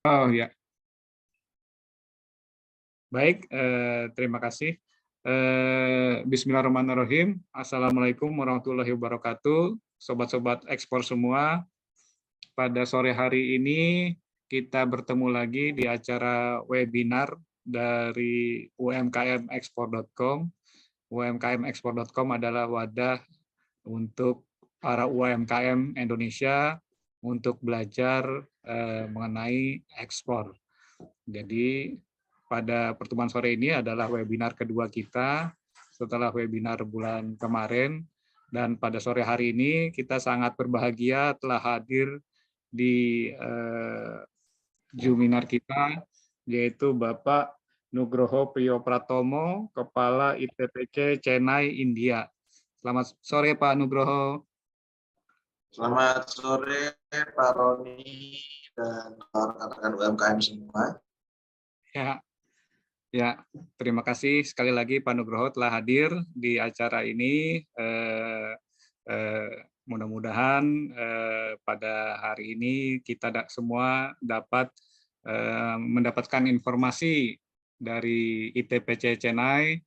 Oh ya, baik, terima kasih. Bismillahirrahmanirrahim. Assalamualaikum warahmatullahi wabarakatuh. Sobat-sobat ekspor semua, pada sore hari ini kita bertemu lagi di acara webinar dari umkmekspor.com. umkmekspor.com adalah wadah untuk para UMKM Indonesia untuk belajar mengenai ekspor. Jadi pada pertemuan sore ini adalah webinar kedua kita setelah webinar bulan kemarin, dan pada sore hari ini kita sangat berbahagia telah hadir di Juminar kita, yaitu Bapak Nugroho Priyopratomo, Kepala ITPC Chennai, India. Selamat sore Pak Nugroho. Selamat sore Pak Roni dan rekan-rekan UMKM semua. Ya, terima kasih sekali lagi Pak Nugroho telah hadir di acara ini. Mudah-mudahan pada hari ini kita semua dapat mendapatkan informasi dari ITPC Chennai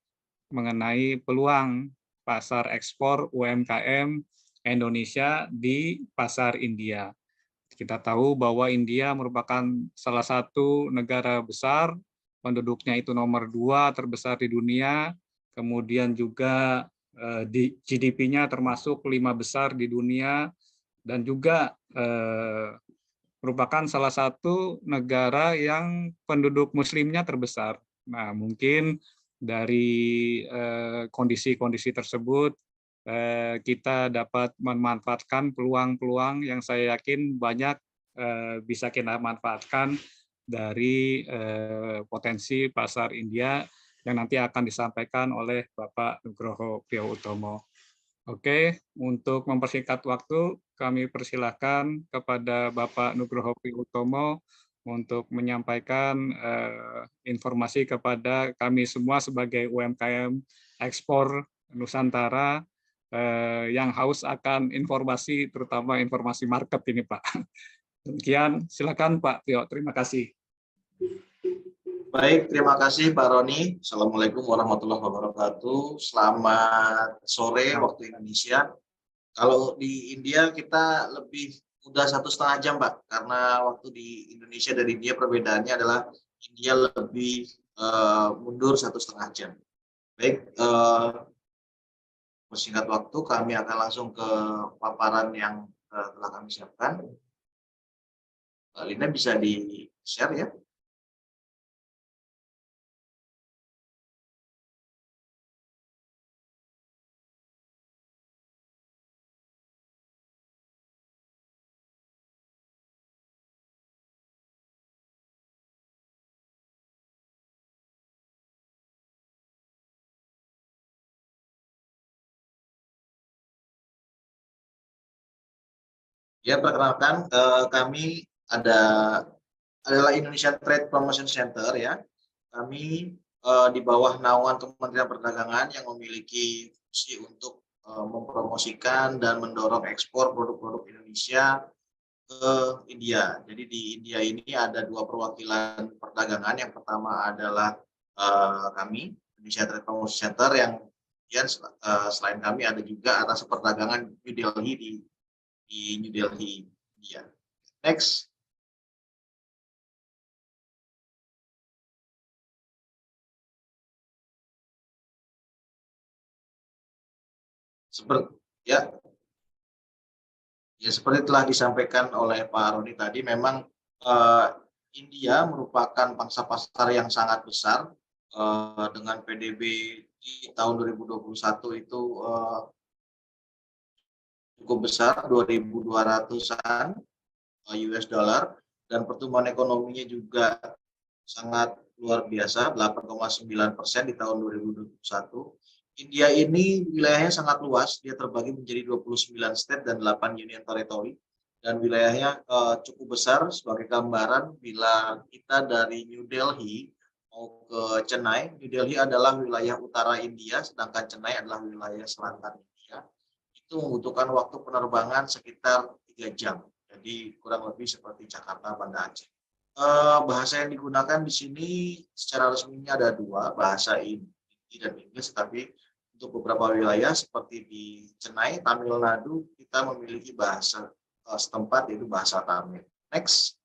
mengenai peluang pasar ekspor UMKM Indonesia di pasar India. Kita tahu bahwa India merupakan salah satu negara besar, penduduknya itu nomor 2 terbesar di dunia, kemudian juga di GDP-nya termasuk 5 besar di dunia, dan juga merupakan salah satu negara yang penduduk muslimnya terbesar. Nah, mungkin dari kondisi-kondisi tersebut kita dapat memanfaatkan peluang-peluang yang saya yakin banyak bisa kita manfaatkan dari potensi pasar India yang nanti akan disampaikan oleh Bapak Nugroho Priyohutomo. Oke, untuk mempersingkat waktu, kami persilahkan kepada Bapak Nugroho Priyohutomo untuk menyampaikan informasi kepada kami semua sebagai UMKM ekspor Nusantara yang haus akan informasi, terutama informasi market ini, Pak. Demikian, silakan Pak Tio. Terima kasih. Baik, terima kasih Pak Roni. Assalamualaikum warahmatullahi wabarakatuh. Selamat sore waktu Indonesia. Kalau di India kita lebih mudah 1,5 jam, Pak, karena waktu di Indonesia dan India perbedaannya adalah India lebih mundur 1,5 jam. Baik, singkat waktu kami akan langsung ke paparan yang telah kami siapkan. Lina bisa di-share ya. Ya, perkenalkan kami adalah Indonesia Trade Promotion Center ya. Kami di bawah naungan Kementerian Perdagangan yang memiliki fungsi untuk mempromosikan dan mendorong ekspor produk-produk Indonesia ke India. Jadi di India ini ada 2 perwakilan perdagangan. Yang pertama adalah kami Indonesia Trade Promotion Center, yang kemudian selain kami ada juga atas perdagangan New Delhi di New Delhi, India. Next. Seperti telah disampaikan oleh Pak Roni tadi, memang India merupakan pangsa pasar yang sangat besar dengan PDB di tahun 2021 itu cukup besar, 2.200-an US dollar, dan pertumbuhan ekonominya juga sangat luar biasa, 8,9% di tahun 2021. India ini wilayahnya sangat luas, dia terbagi menjadi 29 state dan 8 union territory, dan wilayahnya cukup besar. Sebagai gambaran, bila kita dari New Delhi mau ke Chennai, New Delhi adalah wilayah utara India, sedangkan Chennai adalah wilayah selatan India. Itu membutuhkan waktu penerbangan sekitar 3 jam, jadi kurang lebih seperti Jakarta, Banda Aceh. bahasa yang digunakan di sini secara resminya ada dua, bahasa Hindi dan Inggris, tapi untuk beberapa wilayah seperti di Chennai, Tamil Nadu, kita memiliki bahasa setempat yaitu bahasa Tamil. Next.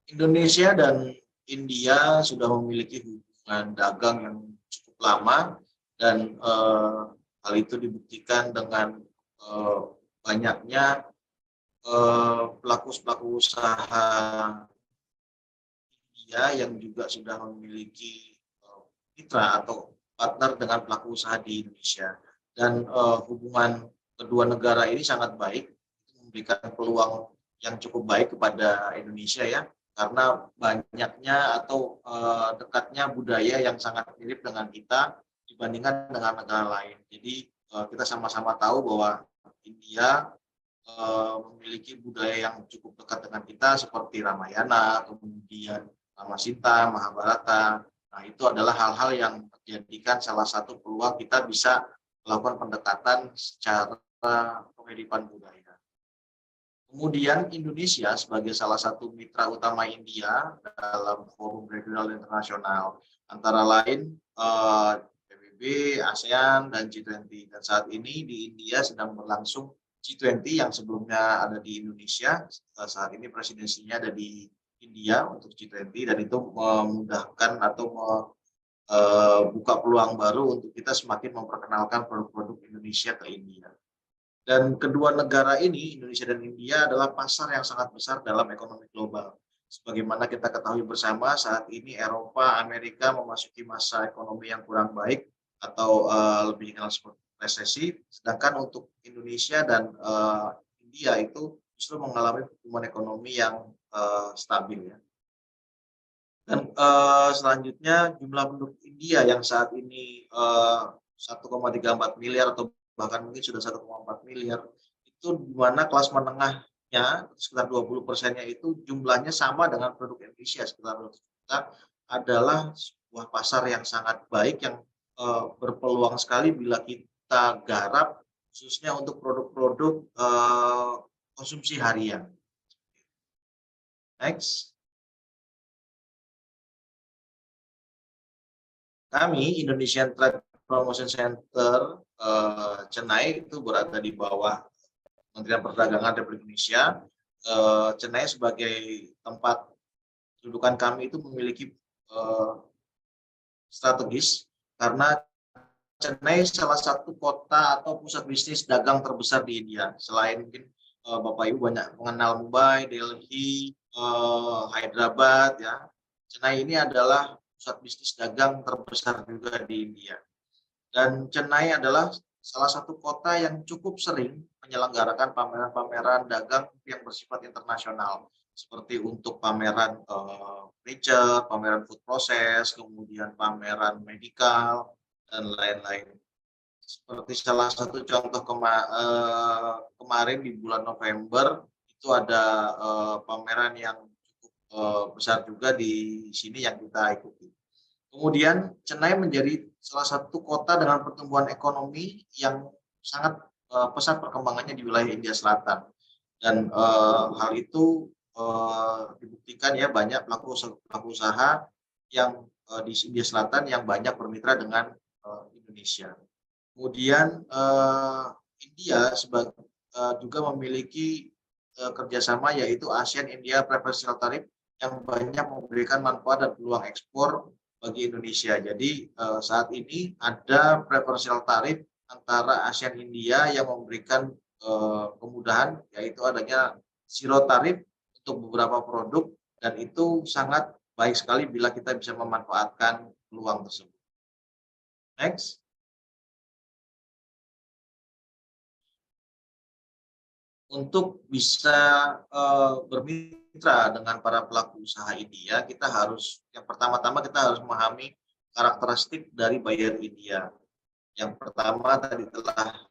Indonesia dan India sudah memiliki hubungan dagang yang cukup lama dan hal itu dibuktikan dengan banyaknya pelaku usaha India yang juga sudah memiliki mitra atau partner dengan pelaku usaha di Indonesia. Dan hubungan kedua negara ini sangat baik, memberikan peluang yang cukup baik kepada Indonesia ya, karena banyaknya atau dekatnya budaya yang sangat mirip dengan kita dibandingkan dengan negara lain. Jadi kita sama-sama tahu bahwa India memiliki budaya yang cukup dekat dengan kita seperti Ramayana, kemudian Ramasita, Mahabharata. Nah, itu adalah hal-hal yang menjadikan salah satu peluang kita bisa melakukan pendekatan secara kehidupan budaya. Kemudian Indonesia sebagai salah satu mitra utama India dalam forum regional internasional, antara lain PBB, ASEAN, dan G20. Dan saat ini di India sedang berlangsung G20 yang sebelumnya ada di Indonesia. Saat ini presidensinya ada di India untuk G20, dan itu memudahkan atau buka peluang baru untuk kita semakin memperkenalkan produk-produk Indonesia ke India. Dan kedua negara ini, Indonesia dan India, adalah pasar yang sangat besar dalam ekonomi global. Sebagaimana kita ketahui bersama, saat ini Eropa, Amerika memasuki masa ekonomi yang kurang baik atau lebih dikenal sebagai resesi, sedangkan untuk Indonesia dan India itu justru mengalami pertumbuhan ekonomi yang stabil ya. Dan selanjutnya jumlah penduduk India yang saat ini 1,34 miliar atau bahkan mungkin sudah 1,4 miliar, itu di mana kelas menengahnya sekitar 20%-nya itu jumlahnya sama dengan penduduk Indonesia sekitar 200 juta, adalah sebuah pasar yang sangat baik yang berpeluang sekali bila kita garap khususnya untuk produk-produk konsumsi harian. Next. Kami Indonesian Trade Promotion Center Chennai itu berada di bawah Kementerian Perdagangan Republik Indonesia. Chennai sebagai tempat kedudukan kami itu memiliki strategis karena Chennai salah satu kota atau pusat bisnis dagang terbesar di India. Selain mungkin Bapak Ibu banyak mengenal Mumbai, Delhi, Hyderabad ya. Chennai ini adalah pusat bisnis dagang terbesar juga di India. Dan Chennai adalah salah satu kota yang cukup sering menyelenggarakan pameran-pameran dagang yang bersifat internasional, seperti untuk pameran furniture, pameran food process, kemudian pameran medikal, dan lain-lain. Seperti salah satu contoh kemarin di bulan November, itu ada pameran yang cukup besar juga di sini yang kita ikuti. Kemudian Chennai menjadi salah satu kota dengan pertumbuhan ekonomi yang sangat pesat perkembangannya di wilayah India Selatan. Dan hal itu dibuktikan ya banyak pelaku usaha yang di India Selatan yang banyak bermitra dengan Indonesia. Kemudian India juga memiliki kerjasama yaitu ASEAN India Preferential Tariff yang banyak memberikan manfaat dan peluang ekspor bagi Indonesia. Jadi saat ini ada preferential tarif antara ASEAN India yang memberikan kemudahan, yaitu adanya zero tarif untuk beberapa produk, dan itu sangat baik sekali bila kita bisa memanfaatkan peluang tersebut. Next. Untuk bisa bermitra dengan para pelaku usaha India, kita harus yang pertama-tama kita harus memahami karakteristik dari buyer India. Yang pertama tadi telah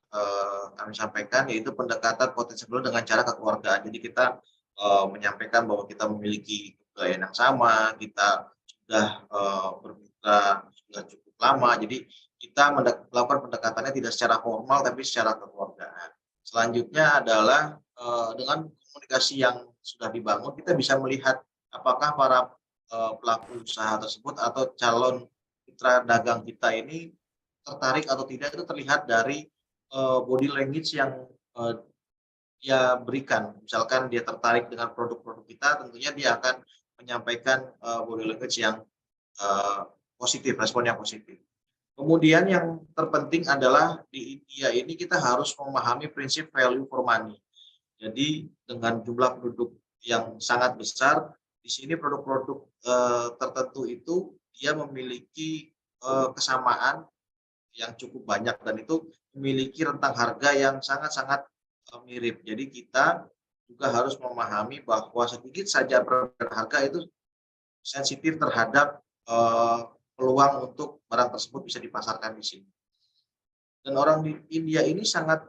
kami sampaikan, yaitu pendekatan potensial dengan cara kekeluargaan. Jadi kita menyampaikan bahwa kita memiliki kebudayaan yang sama, kita sudah bermitra sudah cukup lama. Jadi kita melakukan pendekatannya tidak secara formal tapi secara kekeluargaan. Selanjutnya adalah dengan komunikasi yang sudah dibangun, kita bisa melihat apakah para pelaku usaha tersebut atau calon mitra dagang kita ini tertarik atau tidak itu terlihat dari body language yang dia berikan. Misalkan dia tertarik dengan produk-produk kita, tentunya dia akan menyampaikan body language yang positif, respon yang positif. Kemudian yang terpenting adalah di India ini kita harus memahami prinsip value for money. Jadi dengan jumlah penduduk yang sangat besar, di sini produk-produk tertentu itu dia memiliki kesamaan yang cukup banyak dan itu memiliki rentang harga yang sangat-sangat mirip. Jadi kita juga harus memahami bahwa sedikit saja perbedaan harga itu sensitif terhadap peluang untuk barang tersebut bisa dipasarkan di sini. Dan orang di India ini sangat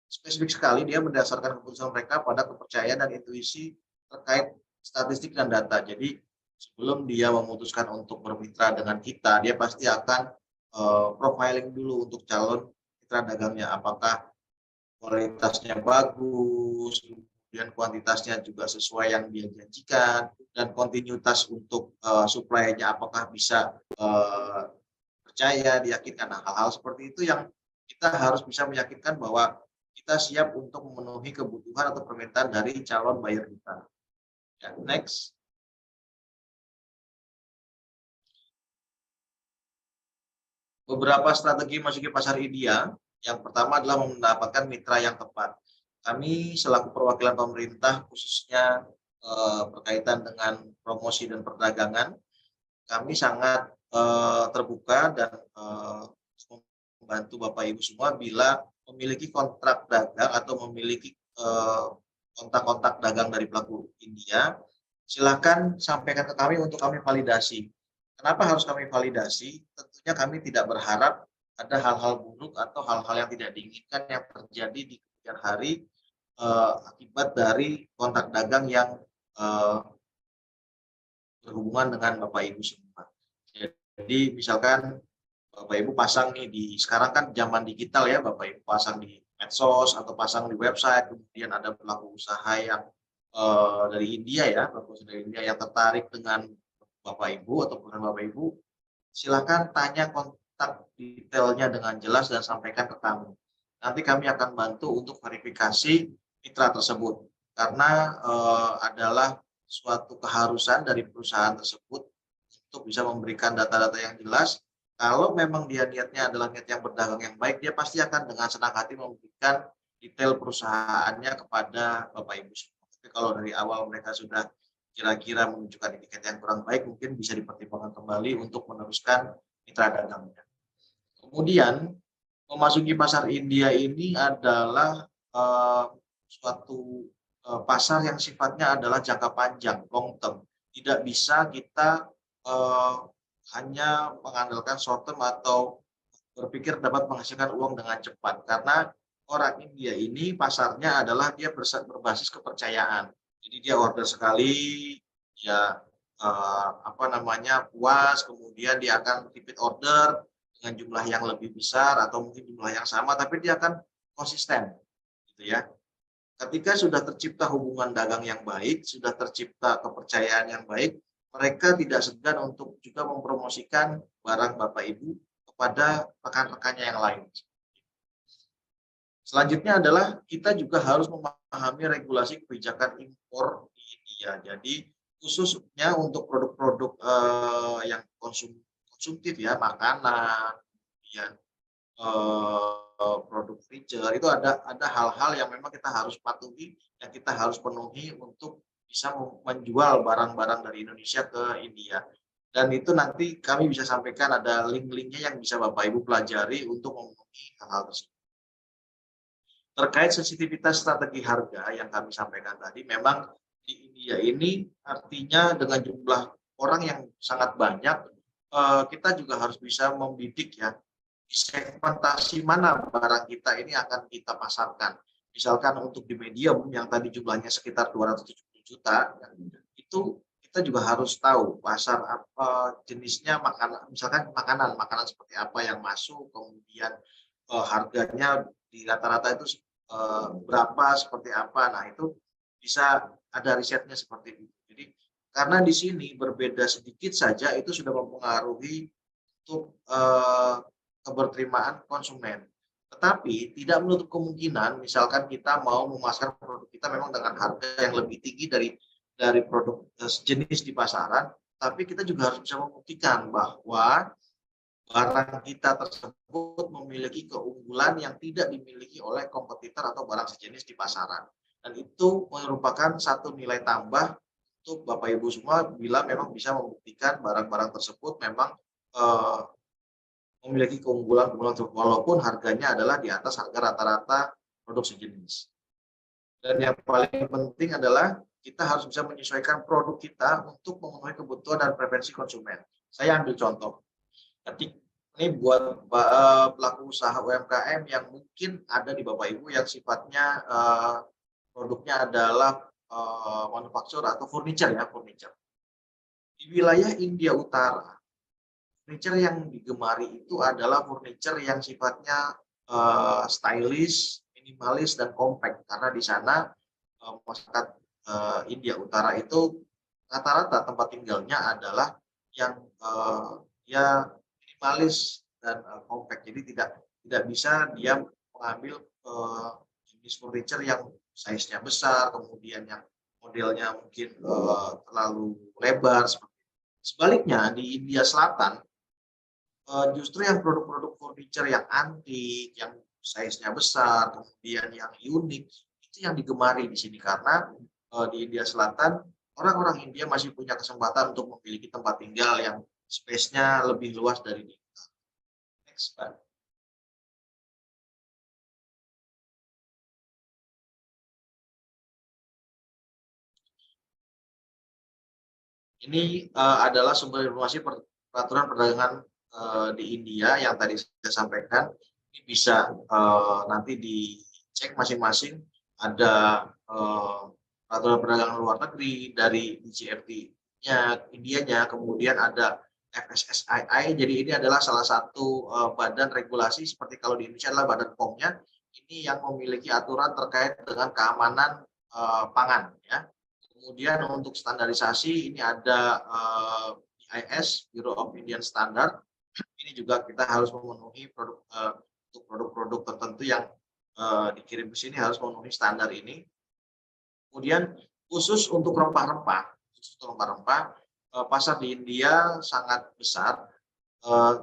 spesifik sekali, dia mendasarkan keputusan mereka pada kepercayaan dan intuisi terkait statistik dan data. Jadi sebelum dia memutuskan untuk bermitra dengan kita, dia pasti akan profiling dulu untuk calon mitra dagangnya, apakah kualitasnya bagus, kemudian kuantitasnya juga sesuai yang dia janjikan, dan kontinuitas untuk supply-nya apakah bisa percaya, diyakinkan. Nah, hal-hal seperti itu yang kita harus bisa meyakinkan bahwa kita siap untuk memenuhi kebutuhan atau permintaan dari calon buyer kita. Ya, next. Beberapa strategi masuk ke pasar India. Yang pertama adalah mendapatkan mitra yang tepat. Kami selaku perwakilan pemerintah khususnya berkaitan dengan promosi dan perdagangan, kami sangat terbuka dan membantu Bapak Ibu semua bila memiliki kontrak dagang atau memiliki kontak-kontak dagang dari pelaku India, silakan sampaikan ke kami untuk kami validasi. Kenapa harus kami validasi? Tentunya kami tidak berharap ada hal-hal buruk atau hal-hal yang tidak diinginkan yang terjadi di kemudian hari akibat dari kontak dagang yang berhubungan dengan Bapak Ibu semua. Jadi misalkan Bapak Ibu pasang nih sekarang kan zaman digital ya, Bapak Ibu pasang di medsos atau pasang di website, kemudian ada pelaku usaha yang dari India ya, pelaku usaha dari India yang tertarik dengan Bapak Ibu atau perusahaan Bapak Ibu, silakan tanya kontak detailnya dengan jelas dan sampaikan ke kami. Nanti kami akan bantu untuk verifikasi mitra tersebut karena adalah suatu keharusan dari perusahaan tersebut untuk bisa memberikan data-data yang jelas. Kalau memang dia niatnya adalah niat yang berdagang yang baik, dia pasti akan dengan senang hati memberikan detail perusahaannya kepada Bapak Ibu semua. Tapi kalau dari awal mereka sudah kira-kira menunjukkan etiket yang kurang baik, mungkin bisa dipertimbangkan kembali untuk meneruskan mitra dagangnya. Kemudian memasuki pasar India ini adalah suatu pasar yang sifatnya adalah jangka panjang, long term. Tidak bisa kita hanya mengandalkan short term atau berpikir dapat menghasilkan uang dengan cepat. Karena orang India ini pasarnya adalah dia berbasis kepercayaan. Jadi dia order sekali, dia puas, kemudian dia akan repeat order dengan jumlah yang lebih besar atau mungkin jumlah yang sama, tapi dia akan konsisten, gitu ya. Ketika sudah tercipta hubungan dagang yang baik, sudah tercipta kepercayaan yang baik, mereka tidak segan untuk juga mempromosikan barang Bapak Ibu kepada rekan-rekannya yang lain. Selanjutnya adalah kita juga harus memahami regulasi kebijakan impor di India. Jadi khususnya untuk produk-produk yang konsumtif ya, makanan, kemudian produk furniture, itu ada hal-hal yang memang kita harus patuhi, yang kita harus penuhi untuk bisa menjual barang-barang dari Indonesia ke India. Dan itu nanti kami bisa sampaikan ada link-linknya yang bisa Bapak Ibu pelajari untuk memenuhi hal-hal tersebut. Terkait sensitivitas strategi harga yang kami sampaikan tadi, memang di India ini artinya dengan jumlah orang yang sangat banyak, kita juga harus bisa membidik ya, segmentasi mana barang kita ini akan kita pasarkan. Misalkan untuk di medium yang tadi jumlahnya sekitar 270 juta, itu kita juga harus tahu pasar apa jenisnya, makanan, misalkan makanan seperti apa yang masuk, kemudian harganya di rata-rata itu berapa, seperti apa. Nah, itu bisa ada risetnya seperti itu. Jadi karena di sini berbeda sedikit saja itu sudah mempengaruhi untuk keberterimaan konsumen. Tetapi tidak menutup kemungkinan misalkan kita mau memasarkan produk kita memang dengan harga yang lebih tinggi dari produk sejenis di pasaran, tapi kita juga harus bisa membuktikan bahwa barang kita tersebut memiliki keunggulan yang tidak dimiliki oleh kompetitor atau barang sejenis di pasaran. Dan itu merupakan satu nilai tambah untuk Bapak Ibu semua bila memang bisa membuktikan barang-barang tersebut memang eh, memiliki keunggulan-keunggulan tersebut, walaupun harganya adalah di atas harga rata-rata produk sejenis. Dan yang paling penting adalah kita harus bisa menyesuaikan produk kita untuk memenuhi kebutuhan dan preferensi konsumen. Saya ambil contoh. Ini buat pelaku usaha UMKM yang mungkin ada di Bapak Ibu yang sifatnya produknya adalah manufaktur atau furniture ya, furniture. Di wilayah India Utara, furniture yang digemari itu adalah furniture yang sifatnya stylish, minimalis dan compact, karena di sana masyarakat India Utara itu rata-rata tempat tinggalnya adalah yang ya minimalis dan compact. Jadi tidak bisa dia mengambil jenis furniture yang size-nya besar, kemudian yang modelnya mungkin terlalu lebar. Sebaliknya di India Selatan justru yang produk-produk furniture yang antik, yang size-nya besar, kemudian yang unik, itu yang digemari di sini karena di India Selatan orang-orang India masih punya kesempatan untuk memiliki tempat tinggal yang space-nya lebih luas dari di kita. Next, Pak. Ini adalah sumber informasi peraturan perdagangan di India yang tadi saya sampaikan. Ini bisa nanti dicek masing-masing. Ada peraturan perdagangan luar negeri dari DGFT-nya, Indianya, kemudian ada FSSAI. Jadi ini adalah salah satu badan regulasi seperti kalau di Indonesia adalah badan POM-nya. Ini yang memiliki aturan terkait dengan keamanan pangan, ya. Kemudian untuk standarisasi ini ada BIS, Bureau of Indian Standard. Ini juga kita harus memenuhi untuk produk-produk tertentu yang dikirim ke sini harus memenuhi standar ini. Kemudian khusus untuk rempah-rempah, pasar di India sangat besar,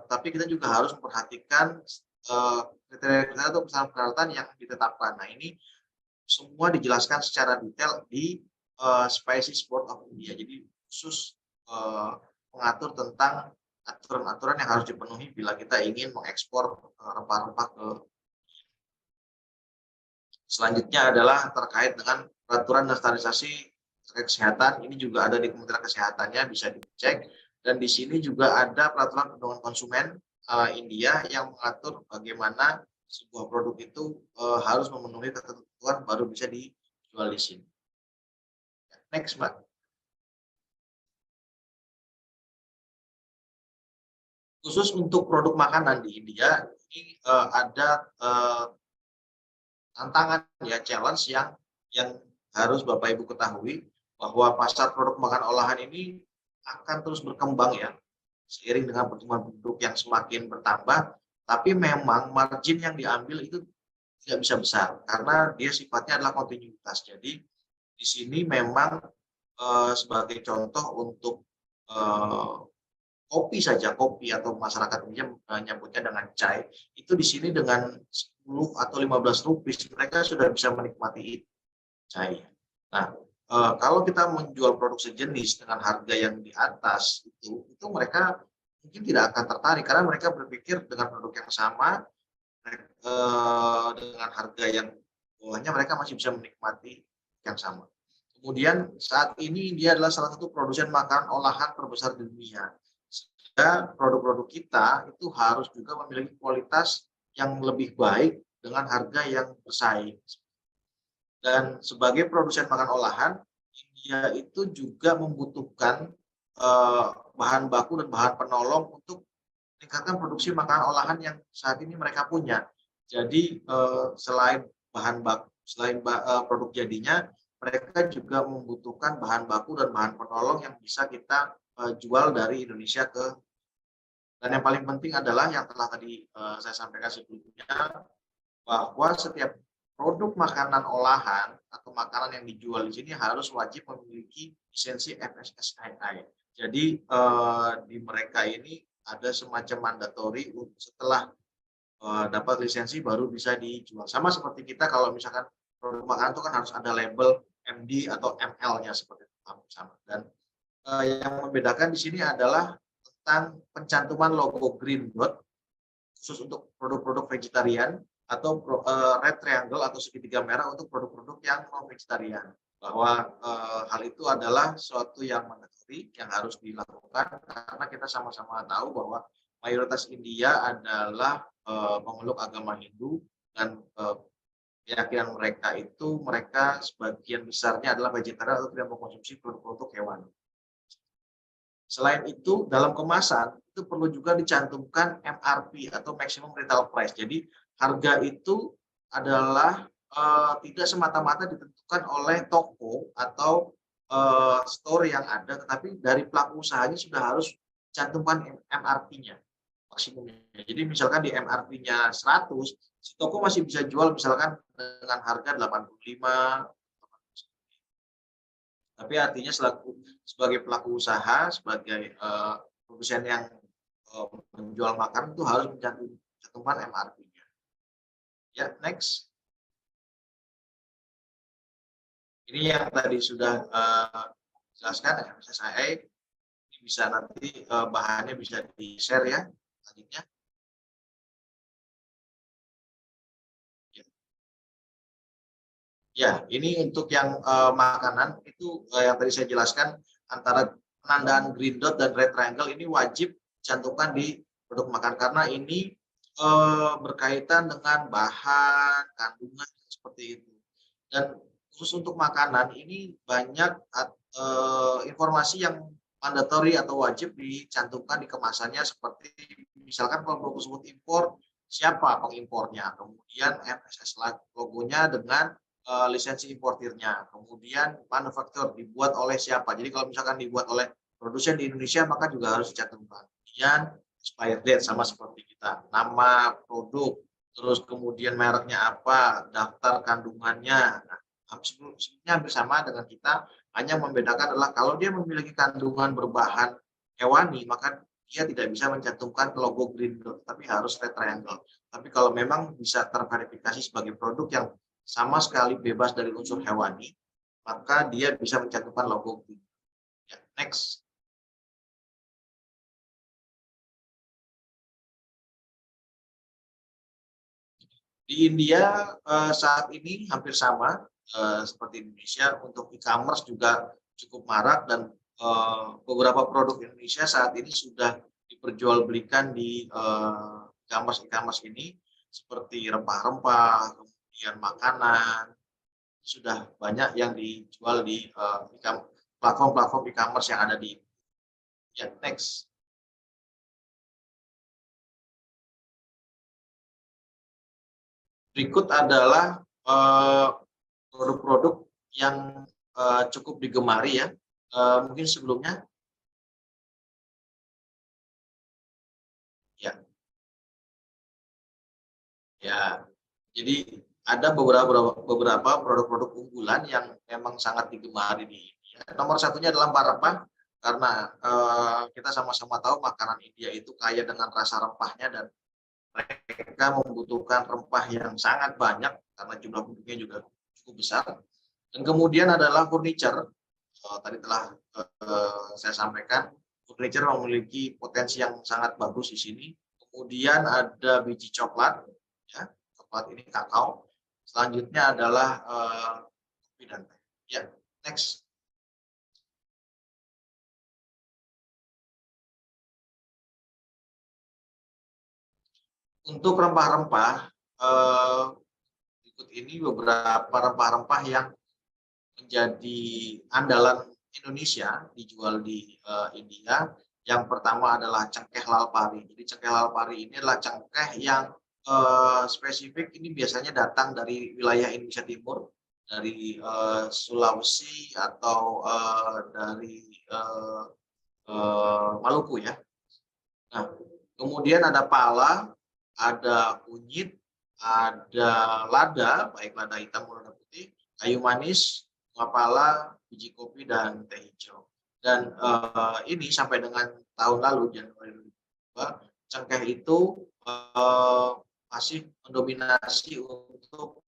tapi kita juga harus memperhatikan kriteria-kriteria atau persyaratan yang ditetapkan. Nah, ini semua dijelaskan secara detail di Spices Board of India. Jadi khusus mengatur tentang aturan-aturan yang harus dipenuhi bila kita ingin mengekspor rempah-rempah ke. Selanjutnya adalah terkait dengan peraturan dan standarisasi terkait kesehatan. Ini juga ada di Kementerian Kesehatannya, bisa dicek. Dan di sini juga ada peraturan perlindungan konsumen India yang mengatur bagaimana sebuah produk itu harus memenuhi ketentuan baru bisa dijual di sini. Next, Mbak. Khusus untuk produk makanan di India, ini ada tantangan ya, challenge yang harus Bapak Ibu ketahui bahwa pasar produk makanan olahan ini akan terus berkembang ya, seiring dengan pertumbuhan penduduk yang semakin bertambah, tapi memang margin yang diambil itu tidak bisa besar karena dia sifatnya adalah kontinuitas. Jadi di sini memang sebagai contoh untuk kopi saja, kopi atau masyarakat India menyebutnya dengan chai, itu di sini dengan 10 atau 15 rupiah mereka sudah bisa menikmati chai. Nah, kalau kita menjual produk sejenis dengan harga yang di atas itu mereka mungkin tidak akan tertarik karena mereka berpikir dengan produk yang sama dengan harga yang bawahnya mereka masih bisa menikmati yang sama. Kemudian saat ini dia adalah salah satu produsen makanan olahan terbesar di dunia. Sehingga produk-produk kita itu harus juga memiliki kualitas yang lebih baik dengan harga yang bersaing. Dan sebagai produsen makanan olahan, India itu juga membutuhkan bahan baku dan bahan penolong untuk meningkatkan produksi makanan olahan yang saat ini mereka punya. Jadi selain produk jadinya, mereka juga membutuhkan bahan baku dan bahan penolong yang bisa kita jual dari Indonesia ke. Dan yang paling penting adalah yang telah tadi saya sampaikan sebelumnya, bahwa setiap produk makanan olahan atau makanan yang dijual di sini harus wajib memiliki lisensi FSSAI. Jadi di mereka ini ada semacam mandatori setelah dapat lisensi baru bisa dijual. Sama seperti kita kalau misalkan produk makanan itu kan harus ada label MD atau ML-nya seperti itu sama. Dan yang membedakan di sini adalah tentang pencantuman logo Green Dot khusus untuk produk-produk vegetarian atau red triangle atau segitiga merah untuk produk-produk yang non vegetarian. Bahwa hal itu adalah suatu yang mandatory yang harus dilakukan karena kita sama-sama tahu bahwa mayoritas India adalah pemeluk agama Hindu dan keyakinan mereka sebagian besarnya adalah vegetarian atau tidak mengkonsumsi produk-produk hewan. Selain itu, dalam kemasan itu perlu juga dicantumkan MRP atau maximum retail price. Jadi harga itu adalah tidak semata-mata ditentukan oleh toko atau store yang ada, tetapi dari pelaku usahanya sudah harus cantumkan MRP-nya maksimumnya. Jadi misalkan di MRP-nya 100, si toko masih bisa jual misalkan dengan harga 85. Tapi artinya sebagai pelaku usaha, sebagai produsen yang menjual makanan itu harus mencantumkan MRP-nya. Ya, next. Ini yang tadi sudah jelaskan FSSAI. Ini bisa nanti bahannya bisa di-share ya selanjutnya. Ya, ini untuk yang makanan itu yang tadi saya jelaskan antara penandaan green dot dan red triangle ini wajib cantumkan di produk makan karena ini berkaitan dengan bahan kandungan seperti itu. Dan khusus untuk makanan ini banyak informasi yang mandatori atau wajib dicantumkan di kemasannya seperti misalkan kalau produk tersebut impor siapa pengimpornya, kemudian FSS logonya dengan lisensi importirnya, kemudian manufaktur dibuat oleh siapa. Jadi kalau misalkan dibuat oleh produsen di Indonesia maka juga harus dicantumkan. Kemudian expired date sama seperti kita, nama produk, terus kemudian mereknya apa, daftar kandungannya. Nah, sebenarnya hampir sama dengan kita, hanya membedakan adalah kalau dia memiliki kandungan berbahan hewani maka dia tidak bisa mencantumkan logo green dot, tapi harus red triangle. Tapi kalau memang bisa terverifikasi sebagai produk yang sama sekali bebas dari unsur hewani, maka dia bisa mencantumkan logo green. Ya, next. Di India saat ini hampir sama seperti Indonesia. Untuk e-commerce juga cukup marak dan beberapa produk Indonesia saat ini sudah diperjualbelikan di e-commerce ini seperti rempah-rempah, kemudian makanan, sudah banyak yang dijual di platform-platform e-commerce yang ada di ya, next. Berikut adalah produk-produk yang cukup digemari ya. Mungkin sebelumnya. Ya. Ya. Jadi ada beberapa produk-produk unggulan yang memang sangat digemari di India. Nomor satunya adalah rempah-rempah karena kita sama-sama tahu makanan India itu kaya dengan rasa rempahnya dan mereka membutuhkan rempah yang sangat banyak karena jumlah penduduknya juga cukup besar. Dan kemudian adalah furniture. Tadi telah saya sampaikan, furniture memiliki potensi yang sangat bagus di sini. Kemudian ada biji coklat, ya, coklat ini kakao. Selanjutnya adalah kopi dan teh. Ya, next. Untuk rempah-rempah, berikut ini beberapa rempah-rempah yang menjadi andalan Indonesia dijual di India. Yang pertama adalah cengkeh lalpari. Jadi cengkeh lalpari ini adalah cengkeh yang spesifik ini biasanya datang dari wilayah Indonesia Timur, dari Sulawesi atau dari Maluku ya. Nah, kemudian ada pala, ada kunyit, ada lada, baik lada hitam maupun lada putih, kayu manis, bunga pala, biji kopi, dan teh hijau. Dan ini sampai dengan tahun lalu, Januari 2022, cengkeh itu masih mendominasi untuk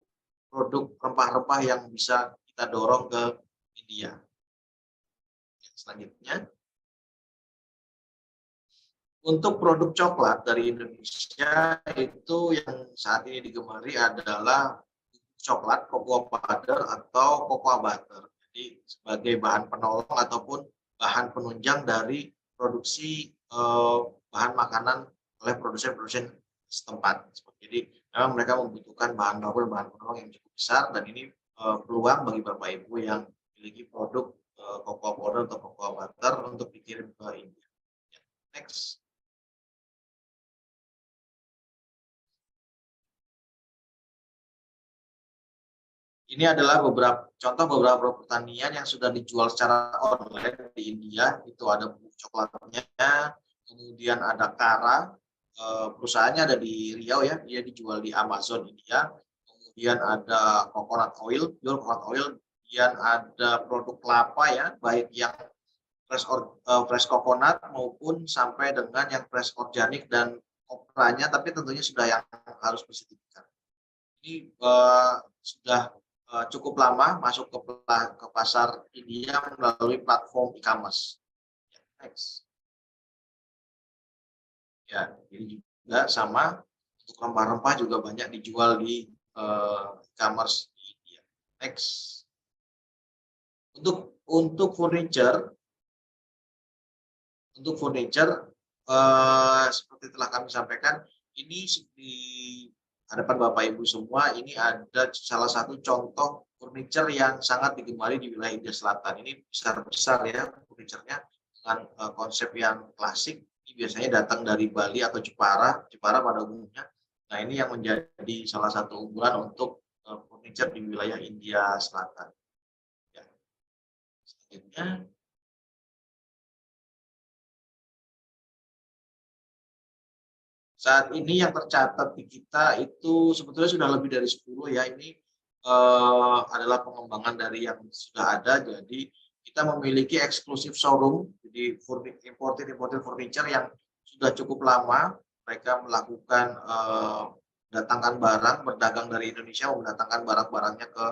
produk rempah-rempah yang bisa kita dorong ke India. Selanjutnya, untuk produk coklat dari Indonesia itu yang saat ini digemari adalah coklat, cocoa powder atau cocoa butter. Jadi sebagai bahan penolong ataupun bahan penunjang dari produksi bahan makanan oleh produsen-produsen setempat. Jadi memang mereka membutuhkan bahan baku dan bahan penolong yang cukup besar, dan ini peluang bagi Bapak Ibu yang memiliki produk cocoa powder atau cocoa butter untuk dikirim ke India. Next. Ini adalah beberapa pertanian yang sudah dijual secara online di India. Itu ada bubuk coklatnya, kemudian ada Kara, perusahaannya ada di Riau ya, dia dijual di Amazon India. Kemudian ada coconut oil, kemudian ada produk kelapa ya, baik yang fresh coconut maupun sampai dengan yang fresh organik dan kopranya, tapi tentunya sudah yang harus bersertifikat. Ini sudah cukup lama masuk ke pasar India melalui platform e-commerce. Next. Ya, ini juga sama, untuk rempah-rempah juga banyak dijual di e-commerce di India. Next. Untuk furniture seperti telah kami sampaikan, ini di hadapan Bapak Ibu semua, ini ada salah satu contoh furniture yang sangat digemari di wilayah India Selatan. Ini besar-besar ya furniturnya, dengan konsep yang klasik. Ini biasanya datang dari Bali atau Jepara pada umumnya. Nah, ini yang menjadi salah satu unggulan untuk furniture di wilayah India Selatan. Ya. Selanjutnya, saat ini yang tercatat di kita itu sebetulnya sudah lebih dari 10 ya. Ini adalah pengembangan dari yang sudah ada. Jadi kita memiliki eksklusif showroom, jadi imported furniture yang sudah cukup lama. Mereka melakukan mendatangkan barang, berdagang dari Indonesia, mendatangkan barang-barangnya ke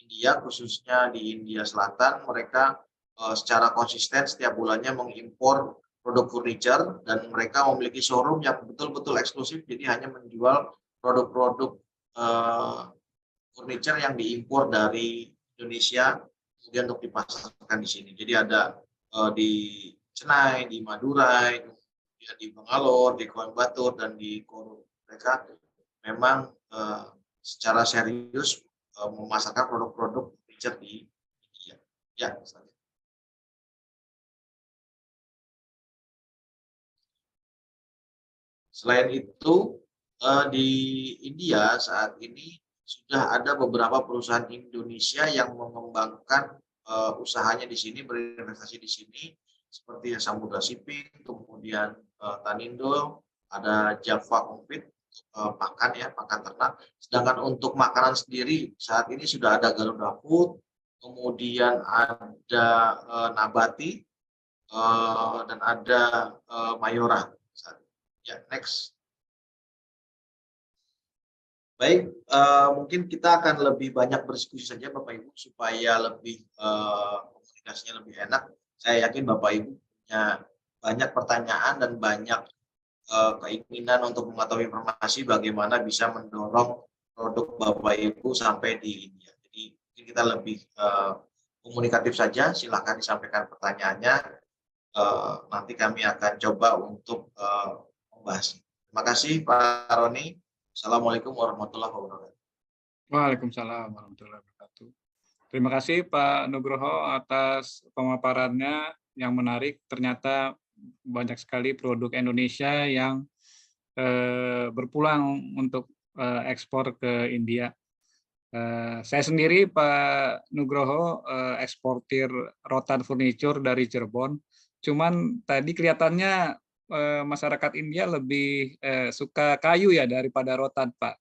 India, khususnya di India Selatan. Mereka secara konsisten setiap bulannya mengimpor produk furniture, dan mereka memiliki showroom yang betul-betul eksklusif, jadi hanya menjual produk-produk furniture yang diimpor dari Indonesia kemudian untuk dipasarkan di sini. Jadi ada di Chennai, di Madurai, kemudian di Bangalore, di Coimbatore, dan di Koro. Mereka memang secara serius memasarkan produk-produk furniture di India. Ya, selain itu, di India saat ini sudah ada beberapa perusahaan Indonesia yang mengembangkan usahanya di sini, berinvestasi di sini, seperti Samudra Shipping, kemudian Tanindo, ada Java Confit, pakan ya, pakan ternak. Sedangkan untuk makanan sendiri saat ini sudah ada Garuda Food, kemudian ada Nabati, dan ada Mayora. Ya, next. Baik, mungkin kita akan lebih banyak berdiskusi saja Bapak Ibu supaya lebih komunikasinya lebih enak. Saya yakin Bapak Ibu punya banyak pertanyaan dan banyak keinginan untuk mengetahui informasi bagaimana bisa mendorong produk Bapak Ibu sampai di India. Jadi kita lebih komunikatif saja. Silakan disampaikan pertanyaannya. Nanti kami akan coba untuk membahas. Terima kasih Pak Roni. Assalamualaikum warahmatullahi wabarakatuh. Waalaikumsalam warahmatullahi wabarakatuh. Terima kasih Pak Nugroho atas pemaparannya yang menarik. Ternyata banyak sekali produk Indonesia yang berpulang untuk ekspor ke India. Saya sendiri Pak Nugroho eksportir rotan furniture dari Cirebon. Cuman tadi kelihatannya masyarakat India lebih suka kayu ya daripada rotan, Pak.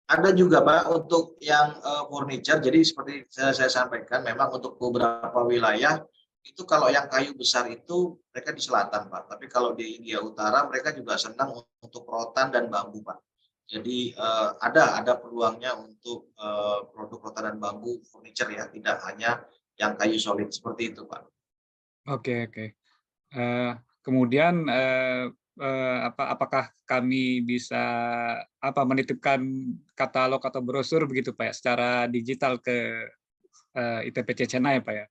Ada juga Pak untuk yang furniture. Jadi seperti saya sampaikan, memang untuk beberapa wilayah itu kalau yang kayu besar itu mereka di selatan Pak. Tapi kalau di India Utara mereka juga senang untuk rotan dan bambu Pak. Jadi ada peluangnya untuk produk rotan dan bambu furniture ya, tidak hanya yang kayu solid seperti itu Pak. Oke, oke. Kemudian apakah kami bisa menitipkan katalog atau brosur begitu Pak ya, secara digital ke ITP Cecena ya Pak ya?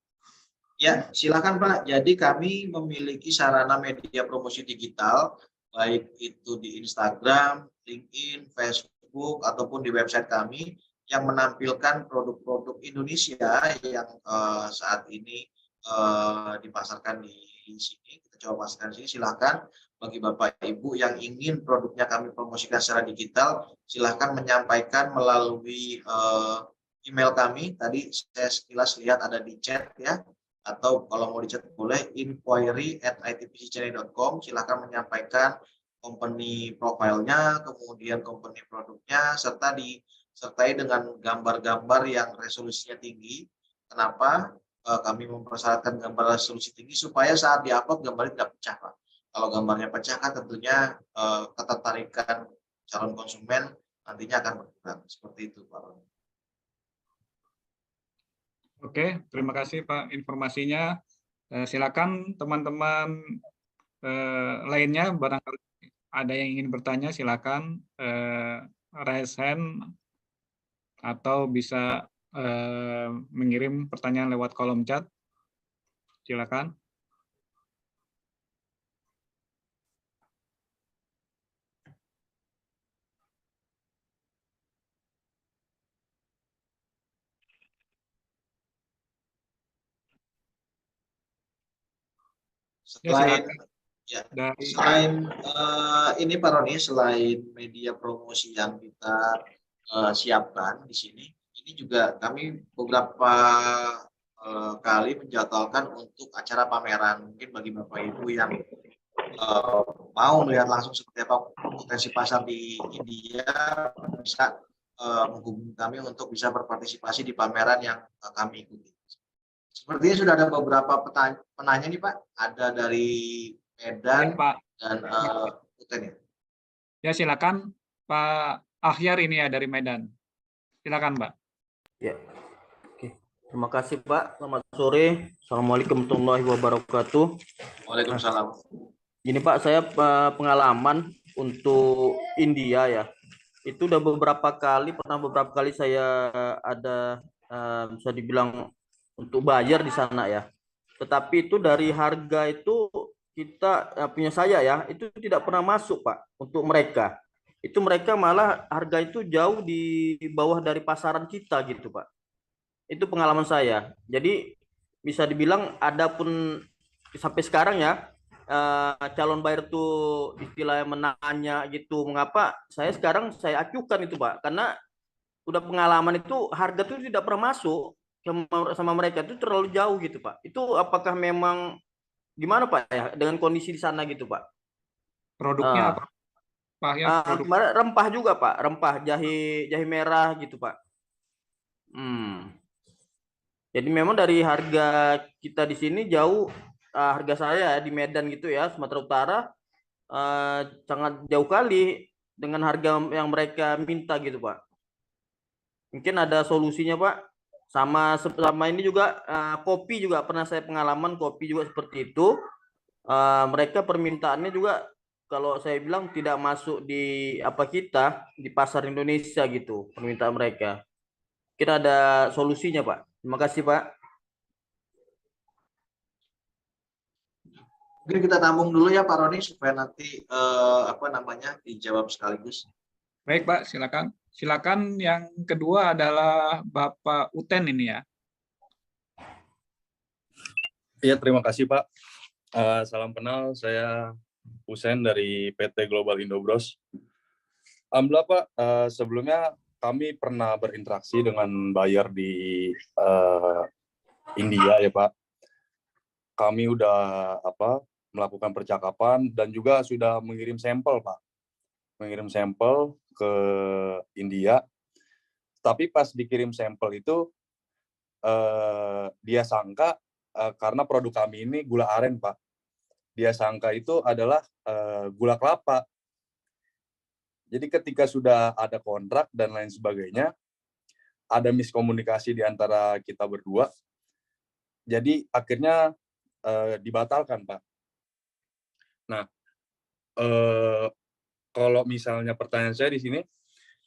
Ya, silakan Pak. Jadi kami memiliki sarana media promosi digital, baik itu di Instagram, LinkedIn, Facebook, ataupun di website kami yang menampilkan produk-produk Indonesia yang saat ini dipasarkan di sini. Kita coba pasarkan di sini. Silakan bagi Bapak Ibu yang ingin produknya kami promosikan secara digital, silakan menyampaikan melalui email kami. Tadi saya sekilas lihat ada di chat ya. Atau kalau mau dicat boleh inquiry@itpccene.com. Silakan menyampaikan company profilnya, kemudian company produknya, serta disertai dengan gambar-gambar yang resolusinya tinggi. Kenapa kami mempersyaratkan gambar resolusi tinggi? Supaya saat diupload gambarnya tidak pecah Pak. Kalau gambarnya pecah kan tentunya ketertarikan calon konsumen nantinya akan berkurang. Seperti itu Pak. Oke, terima kasih Pak informasinya. Silakan teman-teman lainnya, barangkali ada yang ingin bertanya, silakan raise hand atau bisa mengirim pertanyaan lewat kolom chat. Silakan. Selain ini Pak Roni, selain media promosi yang kita siapkan di sini, ini juga kami beberapa kali menjadwalkan untuk acara pameran. Mungkin bagi Bapak Ibu yang mau melihat langsung seperti apa potensi pasar di India, bisa menghubungi kami untuk bisa berpartisipasi di pameran yang kami ikuti. Sepertinya sudah ada beberapa penanya nih Pak, ada dari Medan Pak. Dan Uten ya. Ya silakan Pak Akhyar ini ya dari Medan. Silakan Pak. Ya. Oke. Terima kasih Pak. Selamat sore. Assalamualaikum warahmatullahi wabarakatuh. Waalaikumsalam. Gini Pak, saya pengalaman untuk India ya. Itu udah beberapa kali saya ada bisa dibilang untuk bayar di sana ya. Tetapi itu dari harga itu kita punya saya ya, itu tidak pernah masuk Pak untuk mereka. Itu mereka malah harga itu jauh di bawah dari pasaran kita gitu Pak. Itu pengalaman saya. Jadi bisa dibilang ada pun sampai sekarang ya calon buyer tuh istilahnya menanya gitu, mengapa saya sekarang saya acukan itu Pak, karena udah pengalaman itu harga tuh tidak pernah masuk sama mereka, itu terlalu jauh gitu Pak. Itu apakah memang gimana Pak ya dengan kondisi di sana gitu Pak? Produknya apa Pak ya? Kemarin rempah juga Pak, rempah jahe merah gitu Pak. Jadi memang dari harga kita di sini jauh, harga saya di Medan gitu ya, Sumatera Utara, sangat jauh kali dengan harga yang mereka minta gitu Pak. Mungkin ada solusinya Pak. Sama ini juga kopi juga pernah saya pengalaman, kopi juga seperti itu. Mereka permintaannya juga kalau saya bilang tidak masuk di kita di pasar Indonesia gitu permintaan mereka. Kita ada solusinya Pak. Terima kasih Pak. Mungkin kita tampung dulu ya Pak Roni supaya nanti dijawab sekaligus. Baik Pak, silakan. Silakan yang kedua adalah Bapak Uten ini ya. Iya, terima kasih Pak. Salam kenal, saya Husein dari PT Global Indobros. Alhamdulillah Pak, sebelumnya kami pernah berinteraksi dengan buyer di India ya Pak. Kami udah melakukan percakapan dan juga sudah mengirim sampel Pak. Mengirim sampel ke India. Tapi pas dikirim sampel itu dia sangka karena produk kami ini gula aren Pak. Dia sangka itu adalah gula kelapa. Jadi ketika sudah ada kontrak dan lain sebagainya, ada miskomunikasi di antara kita berdua. Jadi akhirnya dibatalkan, Pak. Nah, kalau misalnya pertanyaan saya di sini,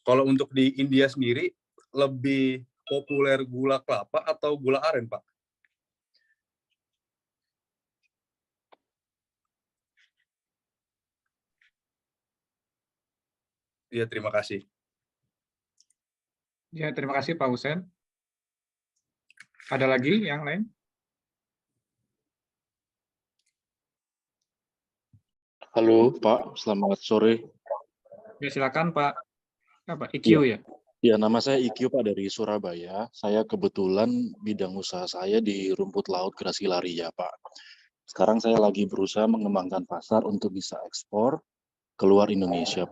kalau untuk di India sendiri, lebih populer gula kelapa atau gula aren, Pak? Iya, terima kasih. Ya, terima kasih Pak Husein. Ada lagi yang lain? Halo Pak, selamat sore. Ya, silakan Pak. Apa, IQ ya? Ya, nama saya IQ Pak dari Surabaya. Saya kebetulan bidang usaha saya di rumput laut Grasilaria Pak. Sekarang saya lagi berusaha mengembangkan pasar untuk bisa ekspor keluar Indonesia.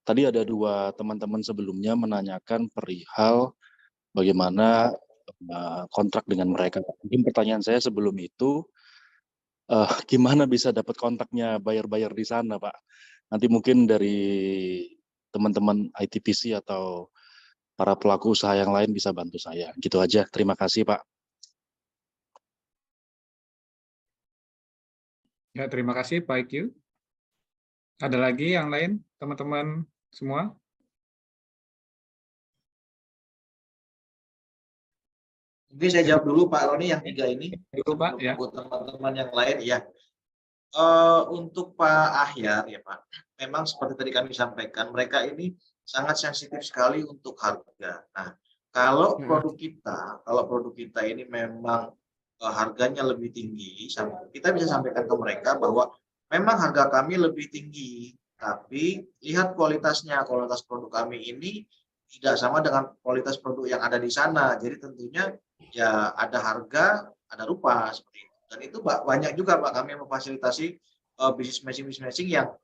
Tadi ada dua teman-teman sebelumnya menanyakan perihal bagaimana kontrak dengan mereka. Mungkin pertanyaan saya sebelum itu, gimana bisa dapat kontaknya buyer-buyer di sana, Pak? Nanti mungkin dari teman-teman ITPC atau para pelaku usaha yang lain bisa bantu saya. Gitu aja. Terima kasih, Pak. Ya, terima kasih Pak IQ. Ada lagi yang lain, teman-teman semua? Mungkin saya jawab dulu Pak Roni yang 3 ini. Dulu Pak, ya. Buat teman-teman yang lain ya. Untuk Pak Ahyar ya Pak, memang seperti tadi kami sampaikan, mereka ini sangat sensitif sekali untuk harga. Nah, kalau produk kita ini memang harganya lebih tinggi, kita bisa sampaikan ke mereka bahwa memang harga kami lebih tinggi, tapi lihat kualitasnya, kualitas produk kami ini tidak sama dengan kualitas produk yang ada di sana. Jadi tentunya ya ada harga, ada rupa seperti itu. Dan itu banyak juga Pak kami memfasilitasi bisnis matching yang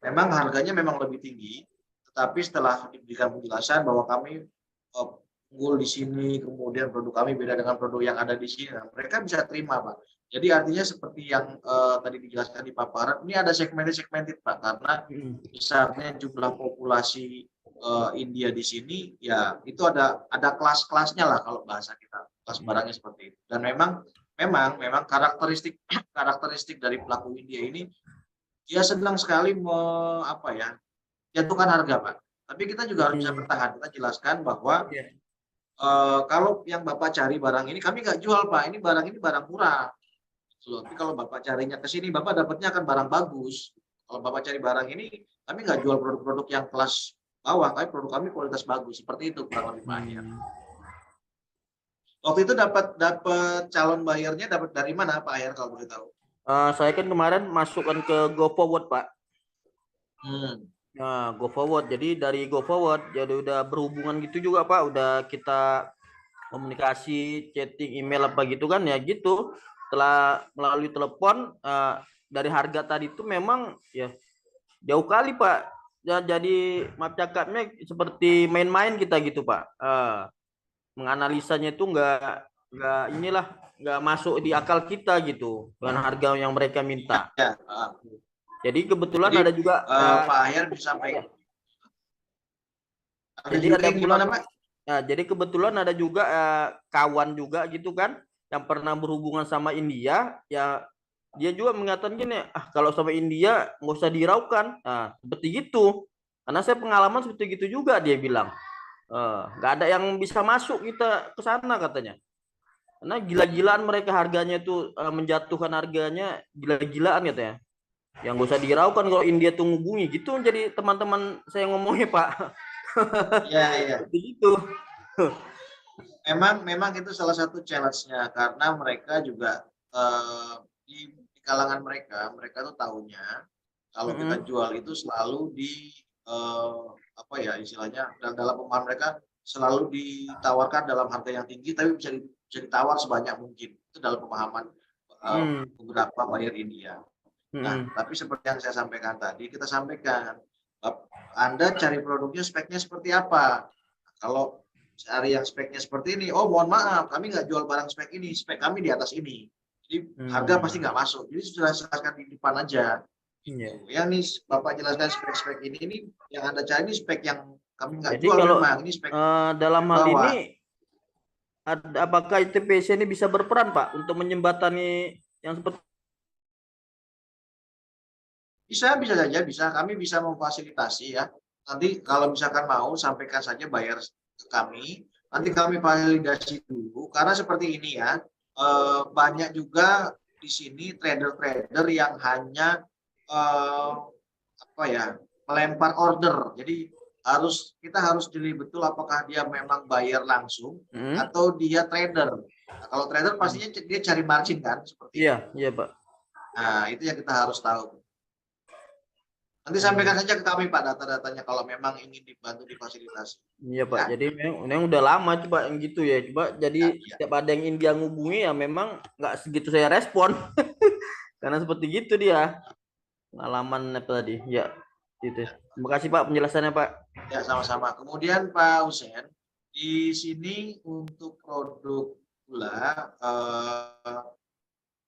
memang harganya memang lebih tinggi, tetapi setelah diberikan penjelasan bahwa kami unggul di sini, kemudian produk kami beda dengan produk yang ada di sini, nah, mereka bisa terima Pak. Jadi artinya seperti yang tadi dijelaskan di paparan, ini ada segmented Pak, karena besarnya jumlah populasi India di sini, ya itu ada kelas-kelasnya lah kalau bahasa kita, kelas barangnya seperti itu. Dan memang karakteristik dari pelaku India ini, dia senang sekali jatuhkan harga Pak. Tapi kita juga harus bisa bertahan. Kita jelaskan bahwa kalau yang Bapak cari barang ini, kami nggak jual Pak. Ini barang murah. Tapi kalau Bapak carinya ke sini, Bapak dapatnya akan barang bagus. Kalau Bapak cari barang ini, kami nggak jual produk-produk yang kelas bawah, tapi produk kami kualitas bagus. Seperti itu kurang lebih banyak. Waktu itu dapat calon bayarnya dapat dari mana Pak Ahyar kalau boleh tahu? Saya kan kemarin masukkan ke GoForward Pak. Nah, GoForward. Jadi dari GoForward jadi udah berhubungan gitu juga Pak. Udah kita komunikasi, chatting, email apa gitu kan ya gitu. Setelah melalui telepon dari harga tadi itu memang ya jauh kali Pak. Ya, jadi maaf cakapnya seperti main-main kita gitu Pak. Menganalisanya itu nggak masuk di akal kita gitu dengan harga yang mereka minta. Ya, jadi kebetulan ada juga Pak Ahyar bisa sampaikan. Jadi ada gimana Pak? Nah, jadi kebetulan ada juga kawan juga gitu kan yang pernah berhubungan sama India, ya dia juga mengatakan gini, kalau sama India nggak usah diraukan. Nah, seperti gitu. Karena saya pengalaman seperti gitu juga dia bilang. Nggak ada yang bisa masuk kita ke sana katanya. Karena gila-gilaan mereka harganya tuh menjatuhkan harganya gila-gilaan katanya. Yang gak usah diraukan kalau India tuh ngubungi gitu. Jadi teman-teman saya ngomongnya Pak. Iya. Begitu. Memang itu salah satu challenge-nya karena mereka juga kalangan mereka tuh tahunya kalau kita jual itu selalu di apa ya istilahnya, dalam pemahaman mereka selalu ditawarkan dalam harga yang tinggi, tapi bisa ditawar sebanyak mungkin. Itu dalam pemahaman beberapa buyer India. Nah, tapi seperti yang saya sampaikan tadi, kita sampaikan, Anda cari produknya speknya seperti apa. Kalau cari yang speknya seperti ini, oh mohon maaf, kami nggak jual barang spek ini, spek kami di atas ini. Jadi harga pasti nggak masuk. Jadi sudah jelaskan di depan aja. Yang nih Bapak jelaskan spek-spek ini yang Anda cari ini spek yang kami nggak jual kalau, memang. Ini spek dalam hal ini, apakah ITPC ini bisa berperan Pak untuk menjembatani yang seperti bisa saja, bisa. Kami bisa memfasilitasi ya. Nanti kalau misalkan mau, sampaikan saja bayar ke kami. Nanti kami validasi dulu. Karena seperti ini ya, banyak juga di sini trader-trader yang hanya apa ya, melempar order. Jadi kita harus jeli betul apakah dia memang bayar langsung atau dia trader. Nah, kalau trader pastinya dia cari margin kan, seperti itu. Iya Pak. Nah, itu yang kita harus tahu. Nanti sampaikan saja ke kami Pak data-datanya kalau memang ingin dibantu difasilitasi. Iya Pak. Ya. Jadi memang udah lama coba yang gitu ya. Coba jadi setiap ada yang India ngubungi ya memang nggak segitu saya respon. Karena seperti gitu dia. Pengalaman apa tadi? Ya. Gitu. Terima kasih Pak penjelasannya Pak. Ya, sama-sama. Kemudian Pak Husen, di sini untuk produk gula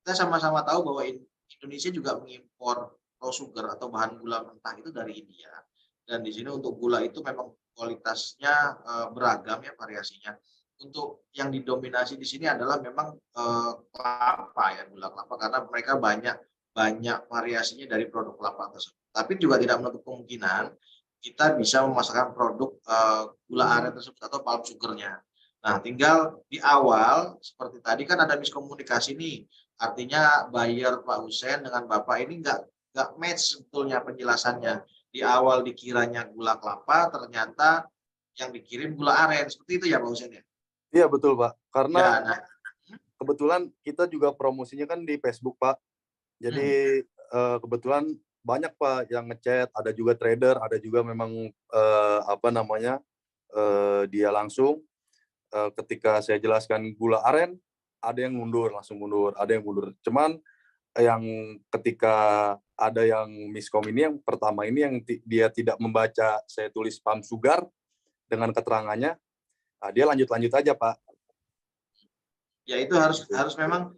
kita sama-sama tahu bahwa Indonesia juga mengimpor raw sugar atau bahan gula mentah itu dari India. Dan di sini untuk gula itu memang kualitasnya beragam ya variasinya. Untuk yang didominasi di sini adalah memang kelapa ya, gula kelapa, karena mereka banyak variasinya dari produk kelapa tersebut. Tapi juga tidak menutup kemungkinan kita bisa memasarkan produk gula aren tersebut atau palm sugarnya. Nah, tinggal di awal seperti tadi kan ada miskomunikasi nih. Artinya buyer Pak Husen dengan Bapak ini nggak match sebetulnya penjelasannya. Di awal dikiranya gula kelapa, ternyata yang dikirim gula aren. Seperti itu ya Pak Husen ya? Iya betul Pak. Karena ya, nah. kebetulan kita juga promosinya kan di Facebook Pak. Jadi kebetulan banyak Pak yang ngechat, ada juga trader, ada juga memang dia langsung ketika saya jelaskan gula aren, ada yang mundur, langsung mundur, ada yang mundur. Cuman yang ketika ada yang miskom ini, yang pertama ini yang dia tidak membaca saya tulis palm sugar dengan keterangannya, dia lanjut aja Pak. Ya itu harus memang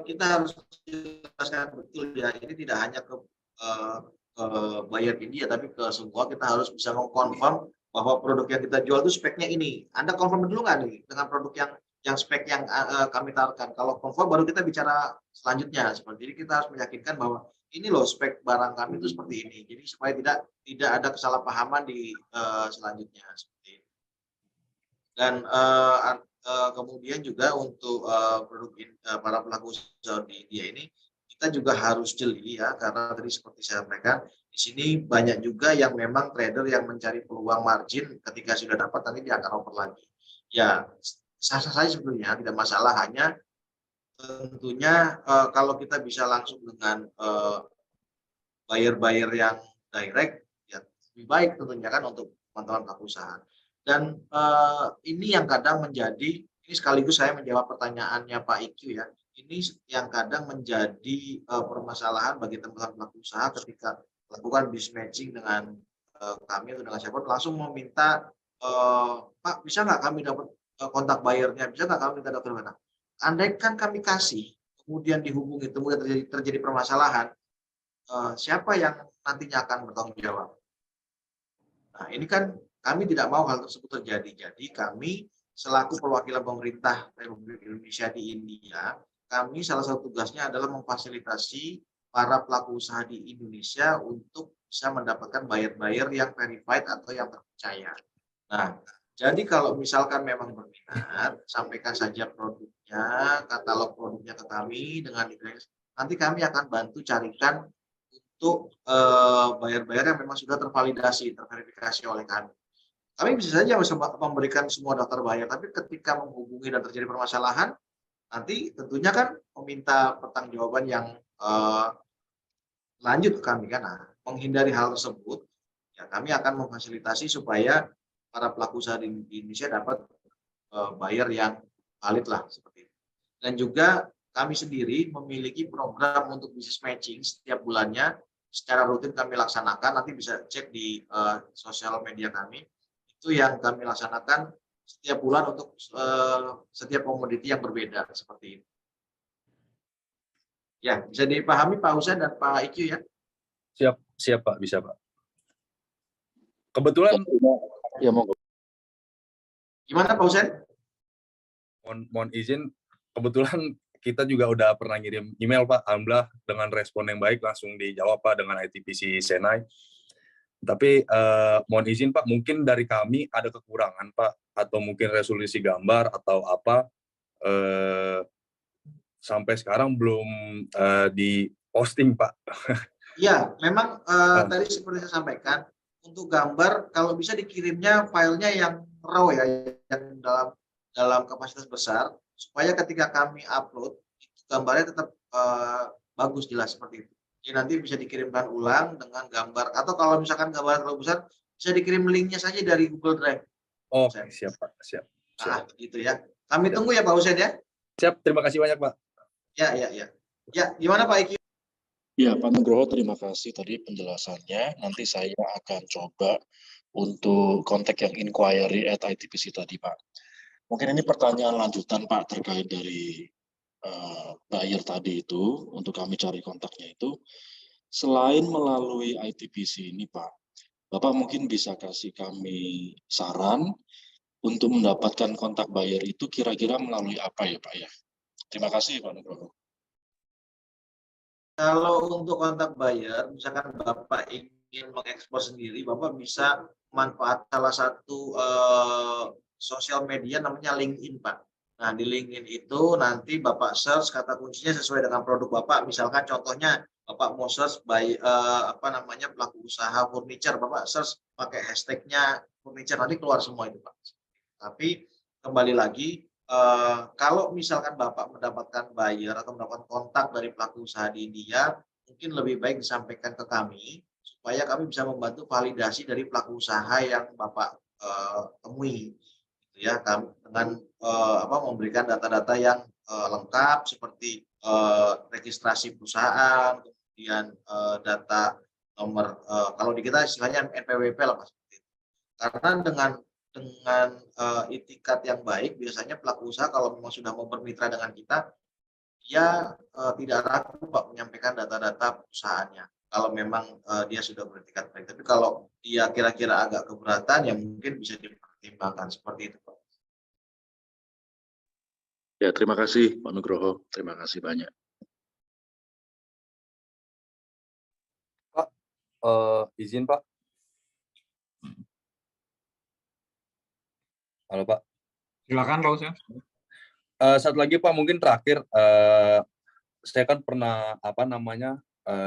kita harus jelaskan betul ya, ini tidak hanya ke buyer India tapi ke semua. Kita harus bisa mengkonfirm bahwa produk yang kita jual itu speknya ini. Anda confirm dulu nggak nih dengan produk yang spek yang kami tawarkan? Kalau confirm baru kita bicara selanjutnya. Jadi kita harus meyakinkan bahwa ini loh spek barang kami itu seperti ini. Jadi supaya tidak ada kesalahpahaman di selanjutnya seperti ini. Dan kemudian juga untuk produk para pelaku usaha di India ini kita juga harus jeli ya, karena tadi seperti saya sampaikan di sini banyak juga yang memang trader yang mencari peluang margin ketika sudah dapat nanti dia akan oper lagi. Ya sah-sah saja sebenarnya, tidak masalah, hanya tentunya kalau kita bisa langsung dengan buyer yang direct ya lebih baik tentunya kan untuk teman-teman pelaku usaha. Dan ini yang kadang menjadi, ini sekaligus saya menjawab pertanyaannya Pak IQ ya, ini yang kadang menjadi permasalahan bagi teman-teman pelaku usaha ketika melakukan business matching dengan kami atau dengan siapa, langsung meminta Pak bisa nggak kami dapat kontak bayarnya, bisa nggak kami minta dokter mana? Andai kan kami kasih, kemudian dihubungi, kemudian terjadi permasalahan, siapa yang nantinya akan bertanggung jawab? Nah ini kan kami tidak mau hal tersebut terjadi. Jadi kami selaku perwakilan pemerintah Republik Indonesia di India, kami salah satu tugasnya adalah memfasilitasi para pelaku usaha di Indonesia untuk bisa mendapatkan buyer yang verified atau yang terpercaya. Nah, jadi kalau misalkan memang berminat, sampaikan saja produknya, katalog produknya ke kami dengan detail. Nanti kami akan bantu carikan untuk buyer yang memang sudah tervalidasi, terverifikasi oleh kami. Kami bisa saja memberikan semua daftar buyer, tapi ketika menghubungi dan terjadi permasalahan, nanti tentunya kan meminta pertanggungjawaban yang lanjut ke kami kan. Nah, menghindari hal tersebut, ya kami akan memfasilitasi supaya para pelaku usaha di Indonesia dapat buyer yang valid lah seperti itu. Dan juga kami sendiri memiliki program untuk business matching setiap bulannya secara rutin kami laksanakan. Nanti bisa cek di sosial media kami. Itu yang kami laksanakan setiap bulan untuk setiap komoditi yang berbeda seperti itu. Ya, bisa dipahami Pak Husain dan Pak Iqyu ya. Siap Pak, bisa Pak. Kebetulan Ya, monggo. Gimana Pak Husain? mohon izin, kebetulan kita juga udah pernah ngirim email Pak, alhamdulillah dengan respon yang baik langsung dijawab Pak dengan ITPC Senai. Tapi mohon izin Pak, mungkin dari kami ada kekurangan Pak, atau mungkin resolusi gambar atau apa, sampai sekarang belum di posting Pak. Iya, memang tadi seperti saya sampaikan, untuk gambar kalau bisa dikirimnya filenya yang raw ya, yang dalam kapasitas besar, supaya ketika kami upload, itu gambarnya tetap bagus, jelas seperti itu. Jadi nanti bisa dikirimkan ulang dengan gambar, atau kalau misalkan gambar terlalu besar, bisa dikirim linknya saja dari Google Drive. Oh, siap Pak, siap. Nah, gitu ya. Kami tunggu ya Pak Husain ya. Siap, terima kasih banyak Pak. Ya. Ya, gimana Pak Iki? Ya, Pak Nugroho, terima kasih tadi penjelasannya. Nanti saya akan coba untuk kontak yang inquiry at ITPC tadi, Pak. Mungkin ini pertanyaan lanjutan, Pak, terkait dari buyer tadi itu, untuk kami cari kontaknya itu. Selain melalui ITPC ini, Pak, Bapak mungkin bisa kasih kami saran untuk mendapatkan kontak buyer itu kira-kira melalui apa ya, Pak ya? Terima kasih, Pak Nugroho. Kalau untuk kontak buyer, misalkan Bapak ingin mengekspor sendiri, Bapak bisa manfaat salah satu sosial media namanya LinkedIn, Pak. Nah, di LinkedIn itu nanti Bapak search kata kuncinya sesuai dengan produk Bapak. Misalkan contohnya Bapak mau search pelaku usaha furniture, Bapak search pakai hashtagnya furniture, nanti keluar semua itu, Pak. Tapi kembali lagi, kalau misalkan Bapak mendapatkan buyer atau mendapatkan kontak dari pelaku usaha di India, mungkin lebih baik disampaikan ke kami supaya kami bisa membantu validasi dari pelaku usaha yang Bapak temui, gitu ya, dengan memberikan data-data yang lengkap seperti registrasi perusahaan, kemudian data nomor kalau di kita istilahnya NPWP lah Mas. Karena dengan itikat yang baik, biasanya pelaku usaha kalau memang sudah mau bermitra dengan kita, dia tidak ragu Pak menyampaikan data-data perusahaannya. Kalau memang dia sudah beretikat baik. Tapi kalau dia kira-kira agak keberatan, ya mungkin bisa dipertimbangkan seperti itu Pak. Ya, terima kasih Pak Nugroho. Terima kasih banyak. Pak, izin Pak. Halo Pak. Silakan Pak Husain. Satu lagi Pak, mungkin terakhir, saya kan pernah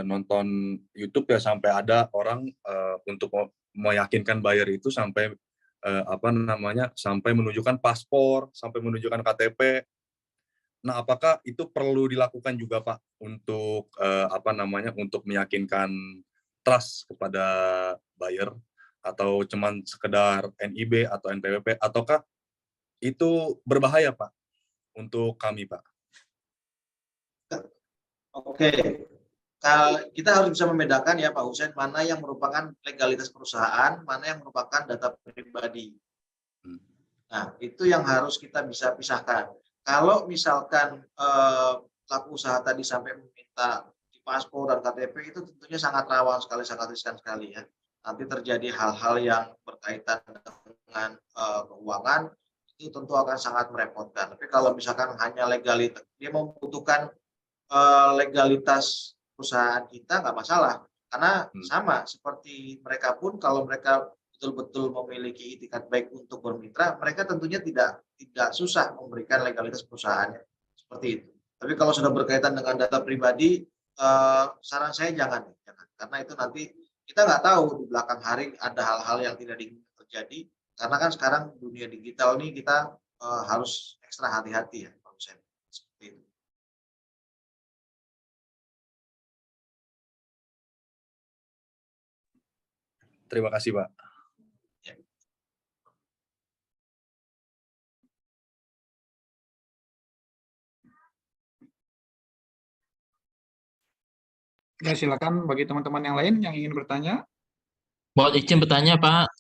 nonton YouTube ya, sampai ada orang untuk meyakinkan buyer itu sampai sampai menunjukkan paspor, sampai menunjukkan KTP. Nah, apakah itu perlu dilakukan juga Pak untuk untuk meyakinkan trust kepada buyer, atau cuman sekedar NIB atau NPWP, ataukah itu berbahaya Pak untuk kami Pak? Oke, kita harus bisa membedakan ya Pak Husain, mana yang merupakan legalitas perusahaan, mana yang merupakan data pribadi. Nah, itu yang harus kita bisa pisahkan. Kalau misalkan pelaku usaha tadi sampai meminta di paspor dan KTP, itu tentunya sangat rawan sekali, sangat riskan sekali ya. Nanti terjadi hal-hal yang berkaitan dengan keuangan, itu tentu akan sangat merepotkan. Tapi kalau misalkan hanya legalitas, dia membutuhkan legalitas perusahaan kita, nggak masalah. Karena sama seperti mereka pun, kalau mereka betul-betul memiliki itikat baik untuk bermitra, mereka tentunya tidak susah memberikan legalitas perusahaannya seperti itu. Tapi kalau sudah berkaitan dengan data pribadi, saran saya jangan, karena itu nanti kita nggak tahu di belakang hari ada hal-hal yang tidak diinginkan terjadi. Karena kan sekarang dunia digital ini kita harus ekstra hati-hati ya, Pak Husain. Terima kasih, Pak. Ya, silakan bagi teman-teman yang lain yang ingin bertanya. Mohon izin bertanya, Pak.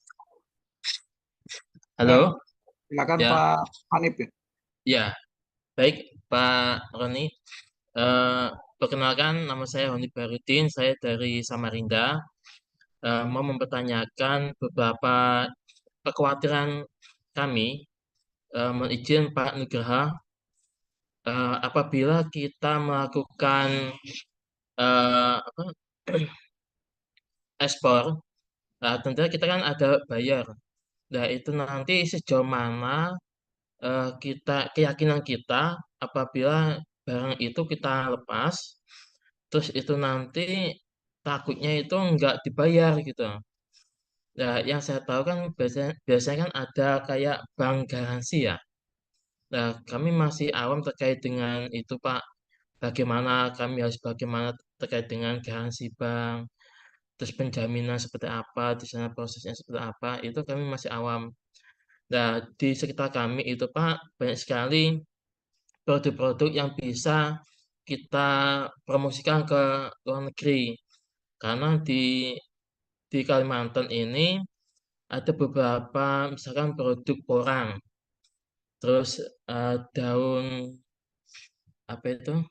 Ya, Halo? silakan Ya, Pak Hanif. Ya. ya. Baik, Pak Roni. Eh, Perkenalkan, nama saya Honi Barudin. Saya dari Samarinda. Mau mempertanyakan beberapa kekhawatiran kami. Mohon izin Pak Nugraha. Apabila kita melakukan apa, ekspor, tentunya kita kan ada bayar. Nah, itu nanti sejauh mana keyakinan kita apabila barang itu kita lepas, terus itu nanti takutnya itu nggak dibayar gitu. Nah, yang saya tahu kan biasanya kan ada kayak bank garansi ya. Nah, kami masih awam terkait dengan itu, Pak. Bagaimana terkait dengan garansi bank, terus penjaminan seperti apa, di sana prosesnya seperti apa, itu kami masih awam. Nah, di sekitar kami itu, Pak, banyak sekali produk-produk yang bisa kita promosikan ke luar negeri. Karena di Kalimantan ini ada beberapa misalkan produk porang, terus daun apa itu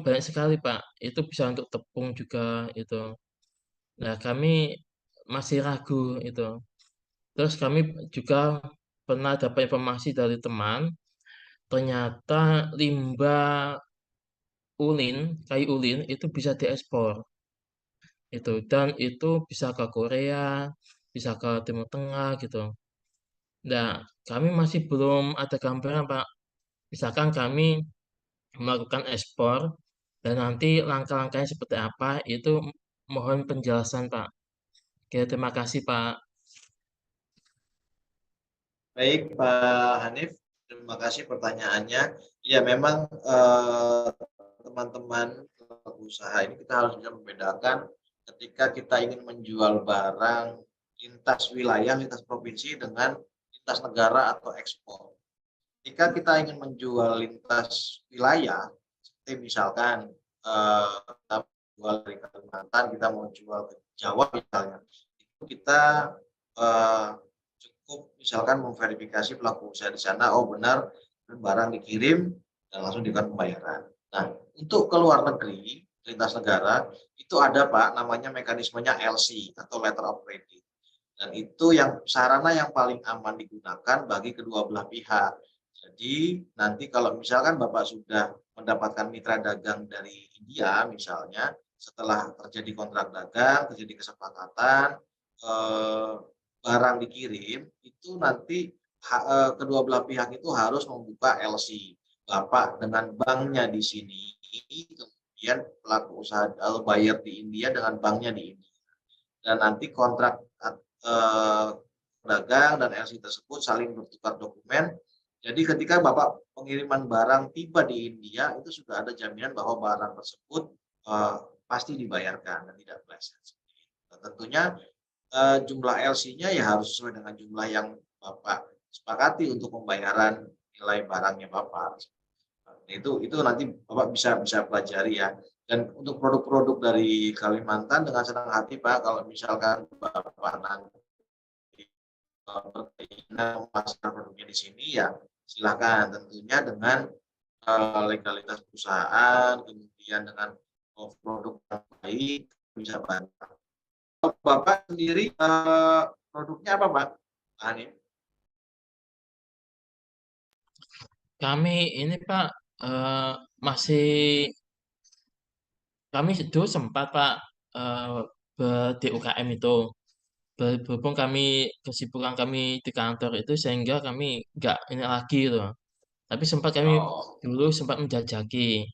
banyak sekali Pak. Itu bisa untuk tepung juga itu. Nah, kami masih ragu itu. Terus kami juga pernah dapat informasi dari teman, ternyata limbah kayu ulin itu bisa diekspor itu, dan itu bisa ke Korea, bisa ke Timur Tengah gitu. Nah, kami masih belum ada gambaran Pak. Misalkan kami melakukan ekspor dan nanti langkah-langkahnya seperti apa itu mohon penjelasan Pak. Oke, terima kasih Pak. Baik, Pak Hanif, terima kasih pertanyaannya. Ya, memang teman-teman pelaku usaha ini kita harus bisa membedakan ketika kita ingin menjual barang lintas wilayah, lintas provinsi dengan lintas negara atau ekspor. Jika kita ingin menjual lintas wilayah, seperti misalkan kita jual dari Kalimantan, kita mau jual ke Jawa misalnya, itu kita cukup misalkan memverifikasi pelaku usaha di sana, oh benar barang dikirim dan langsung dilakukan pembayaran. Nah, untuk ke luar negeri, lintas negara, itu ada Pak, namanya mekanismenya LC atau Letter of Credit. Dan itu yang sarana yang paling aman digunakan bagi kedua belah pihak. Jadi nanti kalau misalkan Bapak sudah mendapatkan mitra dagang dari India misalnya, setelah terjadi kontrak dagang, terjadi kesepakatan, barang dikirim, itu nanti kedua belah pihak itu harus membuka LC. Bapak dengan banknya di sini, kemudian pelaku usaha atau buyer di India dengan banknya di India. Dan nanti kontrak dagang dan LC tersebut saling bertukar dokumen. Jadi ketika Bapak pengiriman barang tiba di India, itu sudah ada jaminan bahwa barang tersebut pasti dibayarkan dan tidak meleset. Nah, tentunya jumlah LC-nya ya harus sesuai dengan jumlah yang Bapak sepakati untuk pembayaran nilai barangnya Bapak. Nah, itu nanti Bapak bisa pelajari ya. Dan untuk produk-produk dari Kalimantan dengan senang hati Pak, kalau misalkan Bapak nanti berkeinginan memasarkan produknya di sini ya silakan, tentunya dengan legalitas perusahaan, kemudian dengan produk yang baik bisa bantu. Bapak sendiri produknya apa Pak Hanif? Kami ini Pak masih kami dulu sempat Pak di UKM itu. Berhubung kesibukan kami di kantor itu sehingga kami nggak ini lagi loh. Tapi kami dulu sempat menjajaki.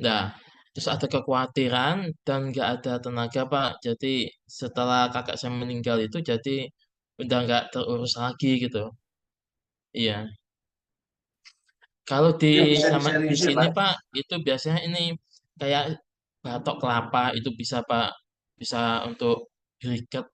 Nah, terus ada kekhawatiran dan nggak ada tenaga Pak. Jadi setelah kakak saya meninggal itu jadi udah nggak terurus lagi gitu. Iya. Kalau Mungkin bisa di di-sharing sini Pak. Pak itu biasanya ini kayak batok kelapa itu bisa Pak. Bisa untuk briket,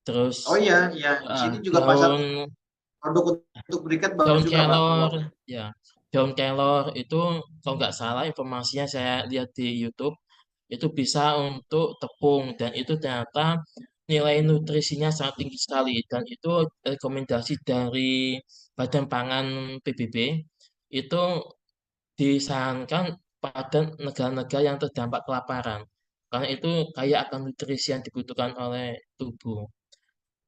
terus Oh iya, iya. Di sini juga pasar daun produk untuk briket bagus daun juga, Pak. kelor, Keluar. ya daun kelor itu kalau nggak salah informasinya saya lihat di YouTube itu bisa untuk tepung dan itu ternyata nilai nutrisinya sangat tinggi sekali dan itu rekomendasi dari Badan Pangan PBB itu disarankan pada negara-negara yang terdampak kelaparan karena itu kaya akan nutrisi yang dibutuhkan oleh tubuh.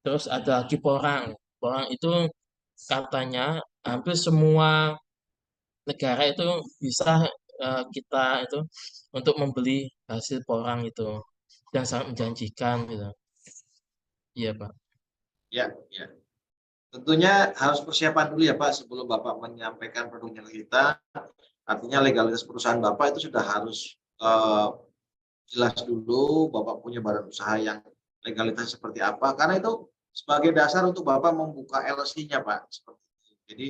Terus ada lagi porang. Porang itu katanya hampir semua negara itu bisa kita itu untuk membeli hasil porang itu dan sangat menjanjikan gitu. Iya, Pak. Ya, ya. Tentunya harus persiapan dulu ya Pak sebelum Bapak menyampaikan produknya ke kita. Artinya legalitas perusahaan Bapak itu sudah harus jelas dulu, Bapak punya badan usaha yang legalitas seperti apa. Karena itu sebagai dasar untuk Bapak membuka LLC-nya Pak. Seperti itu. Jadi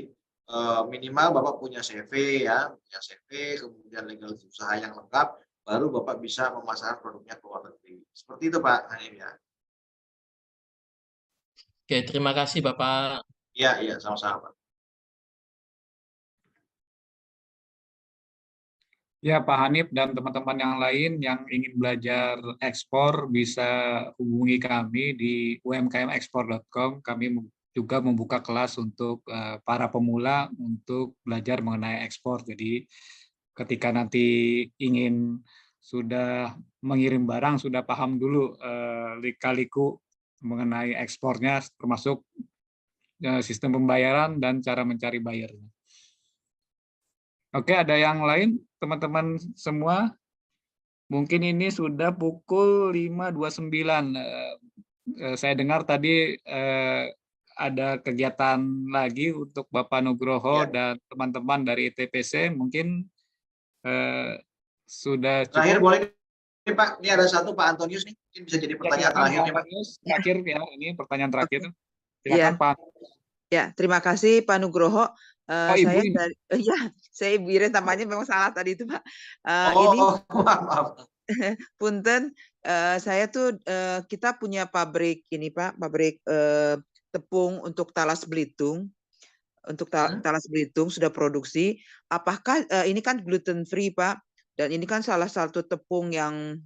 minimal Bapak punya CV ya, punya CV, kemudian legalitas usaha yang lengkap, baru Bapak bisa memasarkan produknya ke luar negeri. Seperti itu Pak Hanif ya. Oke, terima kasih Bapak. Iya, iya, sama-sama Pak. Ya, Pak Hanif dan teman-teman yang lain yang ingin belajar ekspor bisa hubungi kami di umkmekspor.com. Kami juga membuka kelas untuk para pemula untuk belajar mengenai ekspor. Jadi ketika nanti ingin sudah mengirim barang, sudah paham dulu lika-liku mengenai ekspornya, termasuk sistem pembayaran dan cara mencari buyernya. Oke, ada yang lain, teman-teman semua? Mungkin ini sudah pukul 5.29. Saya dengar tadi ada kegiatan lagi untuk Bapak Nugroho Ya. dan teman-teman dari ITPC. Mungkin sudah Terakhir cukup. boleh nih Pak, ini ada satu Pak Antonius nih, mungkin bisa jadi pertanyaan terakhir nih Pak. Terakhir ya, ini pertanyaan terakhir. Oke. Silakan Ya. Pak. Ya, terima kasih Pak Nugroho. Ibu Saya ini. dari, ya, saya Ibu Iren namanya memang salah tadi itu Pak. Oh, Ini maaf. punten, saya tuh kita punya pabrik ini Pak, pabrik tepung untuk Talas Belitung. Untuk Talas Belitung sudah produksi. Apakah ini kan gluten free Pak? Dan ini kan salah satu tepung yang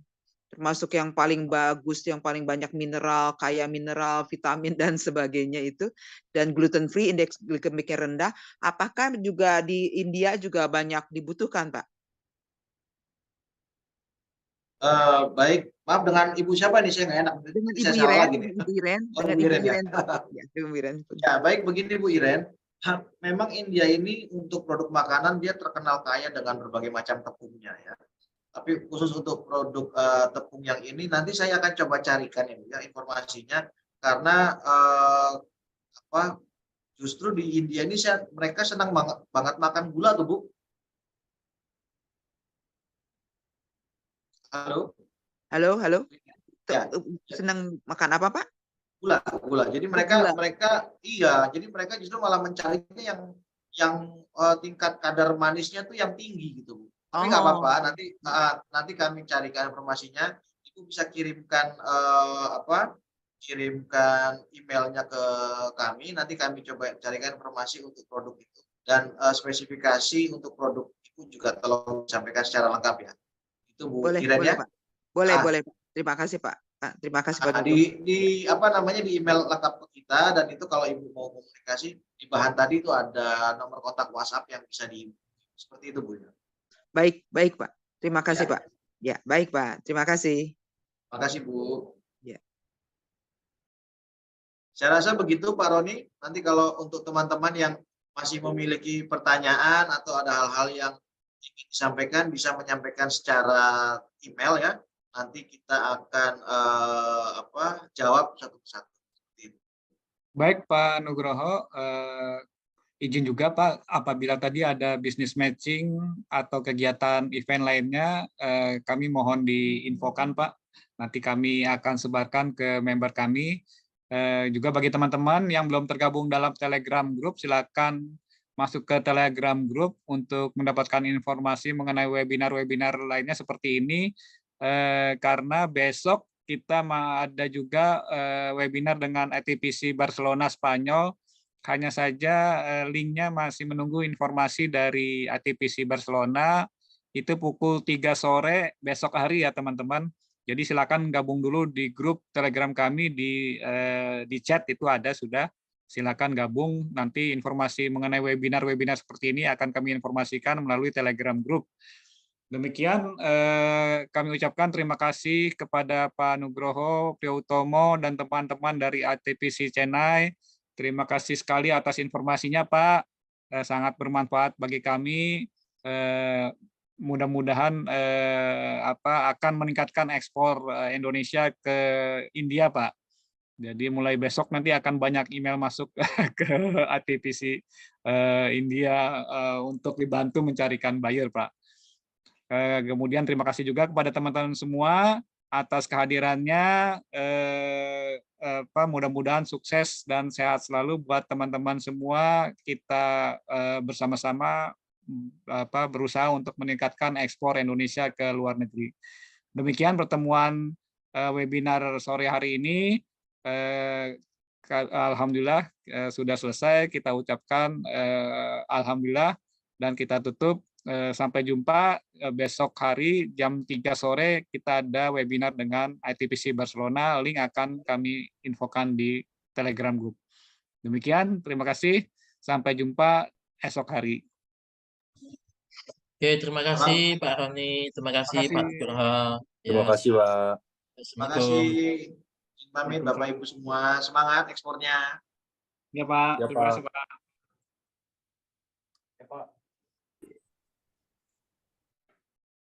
termasuk yang paling bagus, yang paling banyak mineral, kaya mineral, vitamin dan sebagainya itu, dan gluten free, indeks glikemiknya rendah. Apakah juga di India juga banyak dibutuhkan, Pak? Baik, maaf dengan Ibu siapa nih, saya nggak enak. Dengan Saya Ibu salah Iren, lagi nih. Ibu Iren, Oh, dengan Ibu Ibu Iren ya. Iren, Pak. Ya, Ibu Iren. Ya, baik begini Bu Iren. Memang India ini untuk produk makanan dia terkenal kaya dengan berbagai macam tepungnya ya. Tapi khusus untuk produk tepung yang ini nanti saya akan coba carikan ya informasinya karena justru di India ini mereka senang banget makan gula tuh Bu. Halo. Halo. Ya. Senang makan apa Pak? Gula. Jadi mereka justru malah mencarinya yang tingkat kadar manisnya tuh yang tinggi gitu Bu. Tapi nggak apa-apa, nanti kami carikan informasinya. Ibu bisa kirimkan emailnya ke kami. Nanti kami coba carikan informasi untuk produk itu dan spesifikasi untuk produk itu juga tolong disampaikan secara lengkap ya. Itu Bu Iren ya. Pak. Boleh Pak. Terima kasih Pak. Terima kasih Pak. Di email lengkap ke kita dan itu kalau Ibu mau komunikasi di bahan tadi itu ada nomor kontak WhatsApp yang bisa seperti itu Bu. Baik Pak. Terima kasih Pak. Ya, baik Pak. Terima kasih. Terima kasih Bu. Ya. Saya rasa begitu Pak Roni. Nanti kalau untuk teman-teman yang masih memiliki pertanyaan atau ada hal-hal yang ingin disampaikan bisa menyampaikan secara email ya. Nanti kita akan jawab satu persatu. Baik Pak Nugroho. Izin juga Pak, apabila tadi ada business matching atau kegiatan event lainnya, kami mohon diinfokan Pak. Nanti kami akan sebarkan ke member kami. Juga bagi teman-teman yang belum tergabung dalam Telegram Group, silakan masuk ke Telegram Group untuk mendapatkan informasi mengenai webinar-webinar lainnya seperti ini. Karena besok kita ada juga webinar dengan ITPC Barcelona Spanyol. Hanya saja linknya masih menunggu informasi dari ITPC Barcelona. Itu pukul 3 sore besok hari ya teman-teman. Jadi silakan gabung dulu di grup Telegram kami di chat itu ada sudah. Silakan gabung. Nanti informasi mengenai webinar-webinar seperti ini akan kami informasikan melalui Telegram Group. Demikian kami ucapkan terima kasih kepada Pak Nugroho Priyotomo dan teman-teman dari ITPC Chennai. Terima kasih sekali atas informasinya, Pak. Sangat bermanfaat bagi kami. Mudah-mudahan akan meningkatkan ekspor Indonesia ke India, Pak. Jadi mulai besok nanti akan banyak email masuk ke ITPC India untuk dibantu mencarikan buyer, Pak. Kemudian terima kasih juga kepada teman-teman semua atas kehadirannya. Mudah-mudahan sukses dan sehat selalu buat teman-teman semua. Kita bersama-sama berusaha untuk meningkatkan ekspor Indonesia ke luar negeri. Demikian pertemuan webinar sore hari ini. Alhamdulillah sudah selesai. Kita ucapkan alhamdulillah dan kita tutup. Sampai jumpa besok hari jam 3 sore kita ada webinar dengan ITPC Barcelona. Link akan kami infokan di Telegram Group. Demikian, terima kasih. Sampai jumpa esok hari. Oke, terima kasih Pak Roni, terima kasih Pak Nugroho. Terima kasih, Pak. Terima kasih. Pamit Bapak Ibu semua. Semangat ekspornya. Ya, Pak. Ya, Terima kasih, Pak. Pak. Ya, Pak.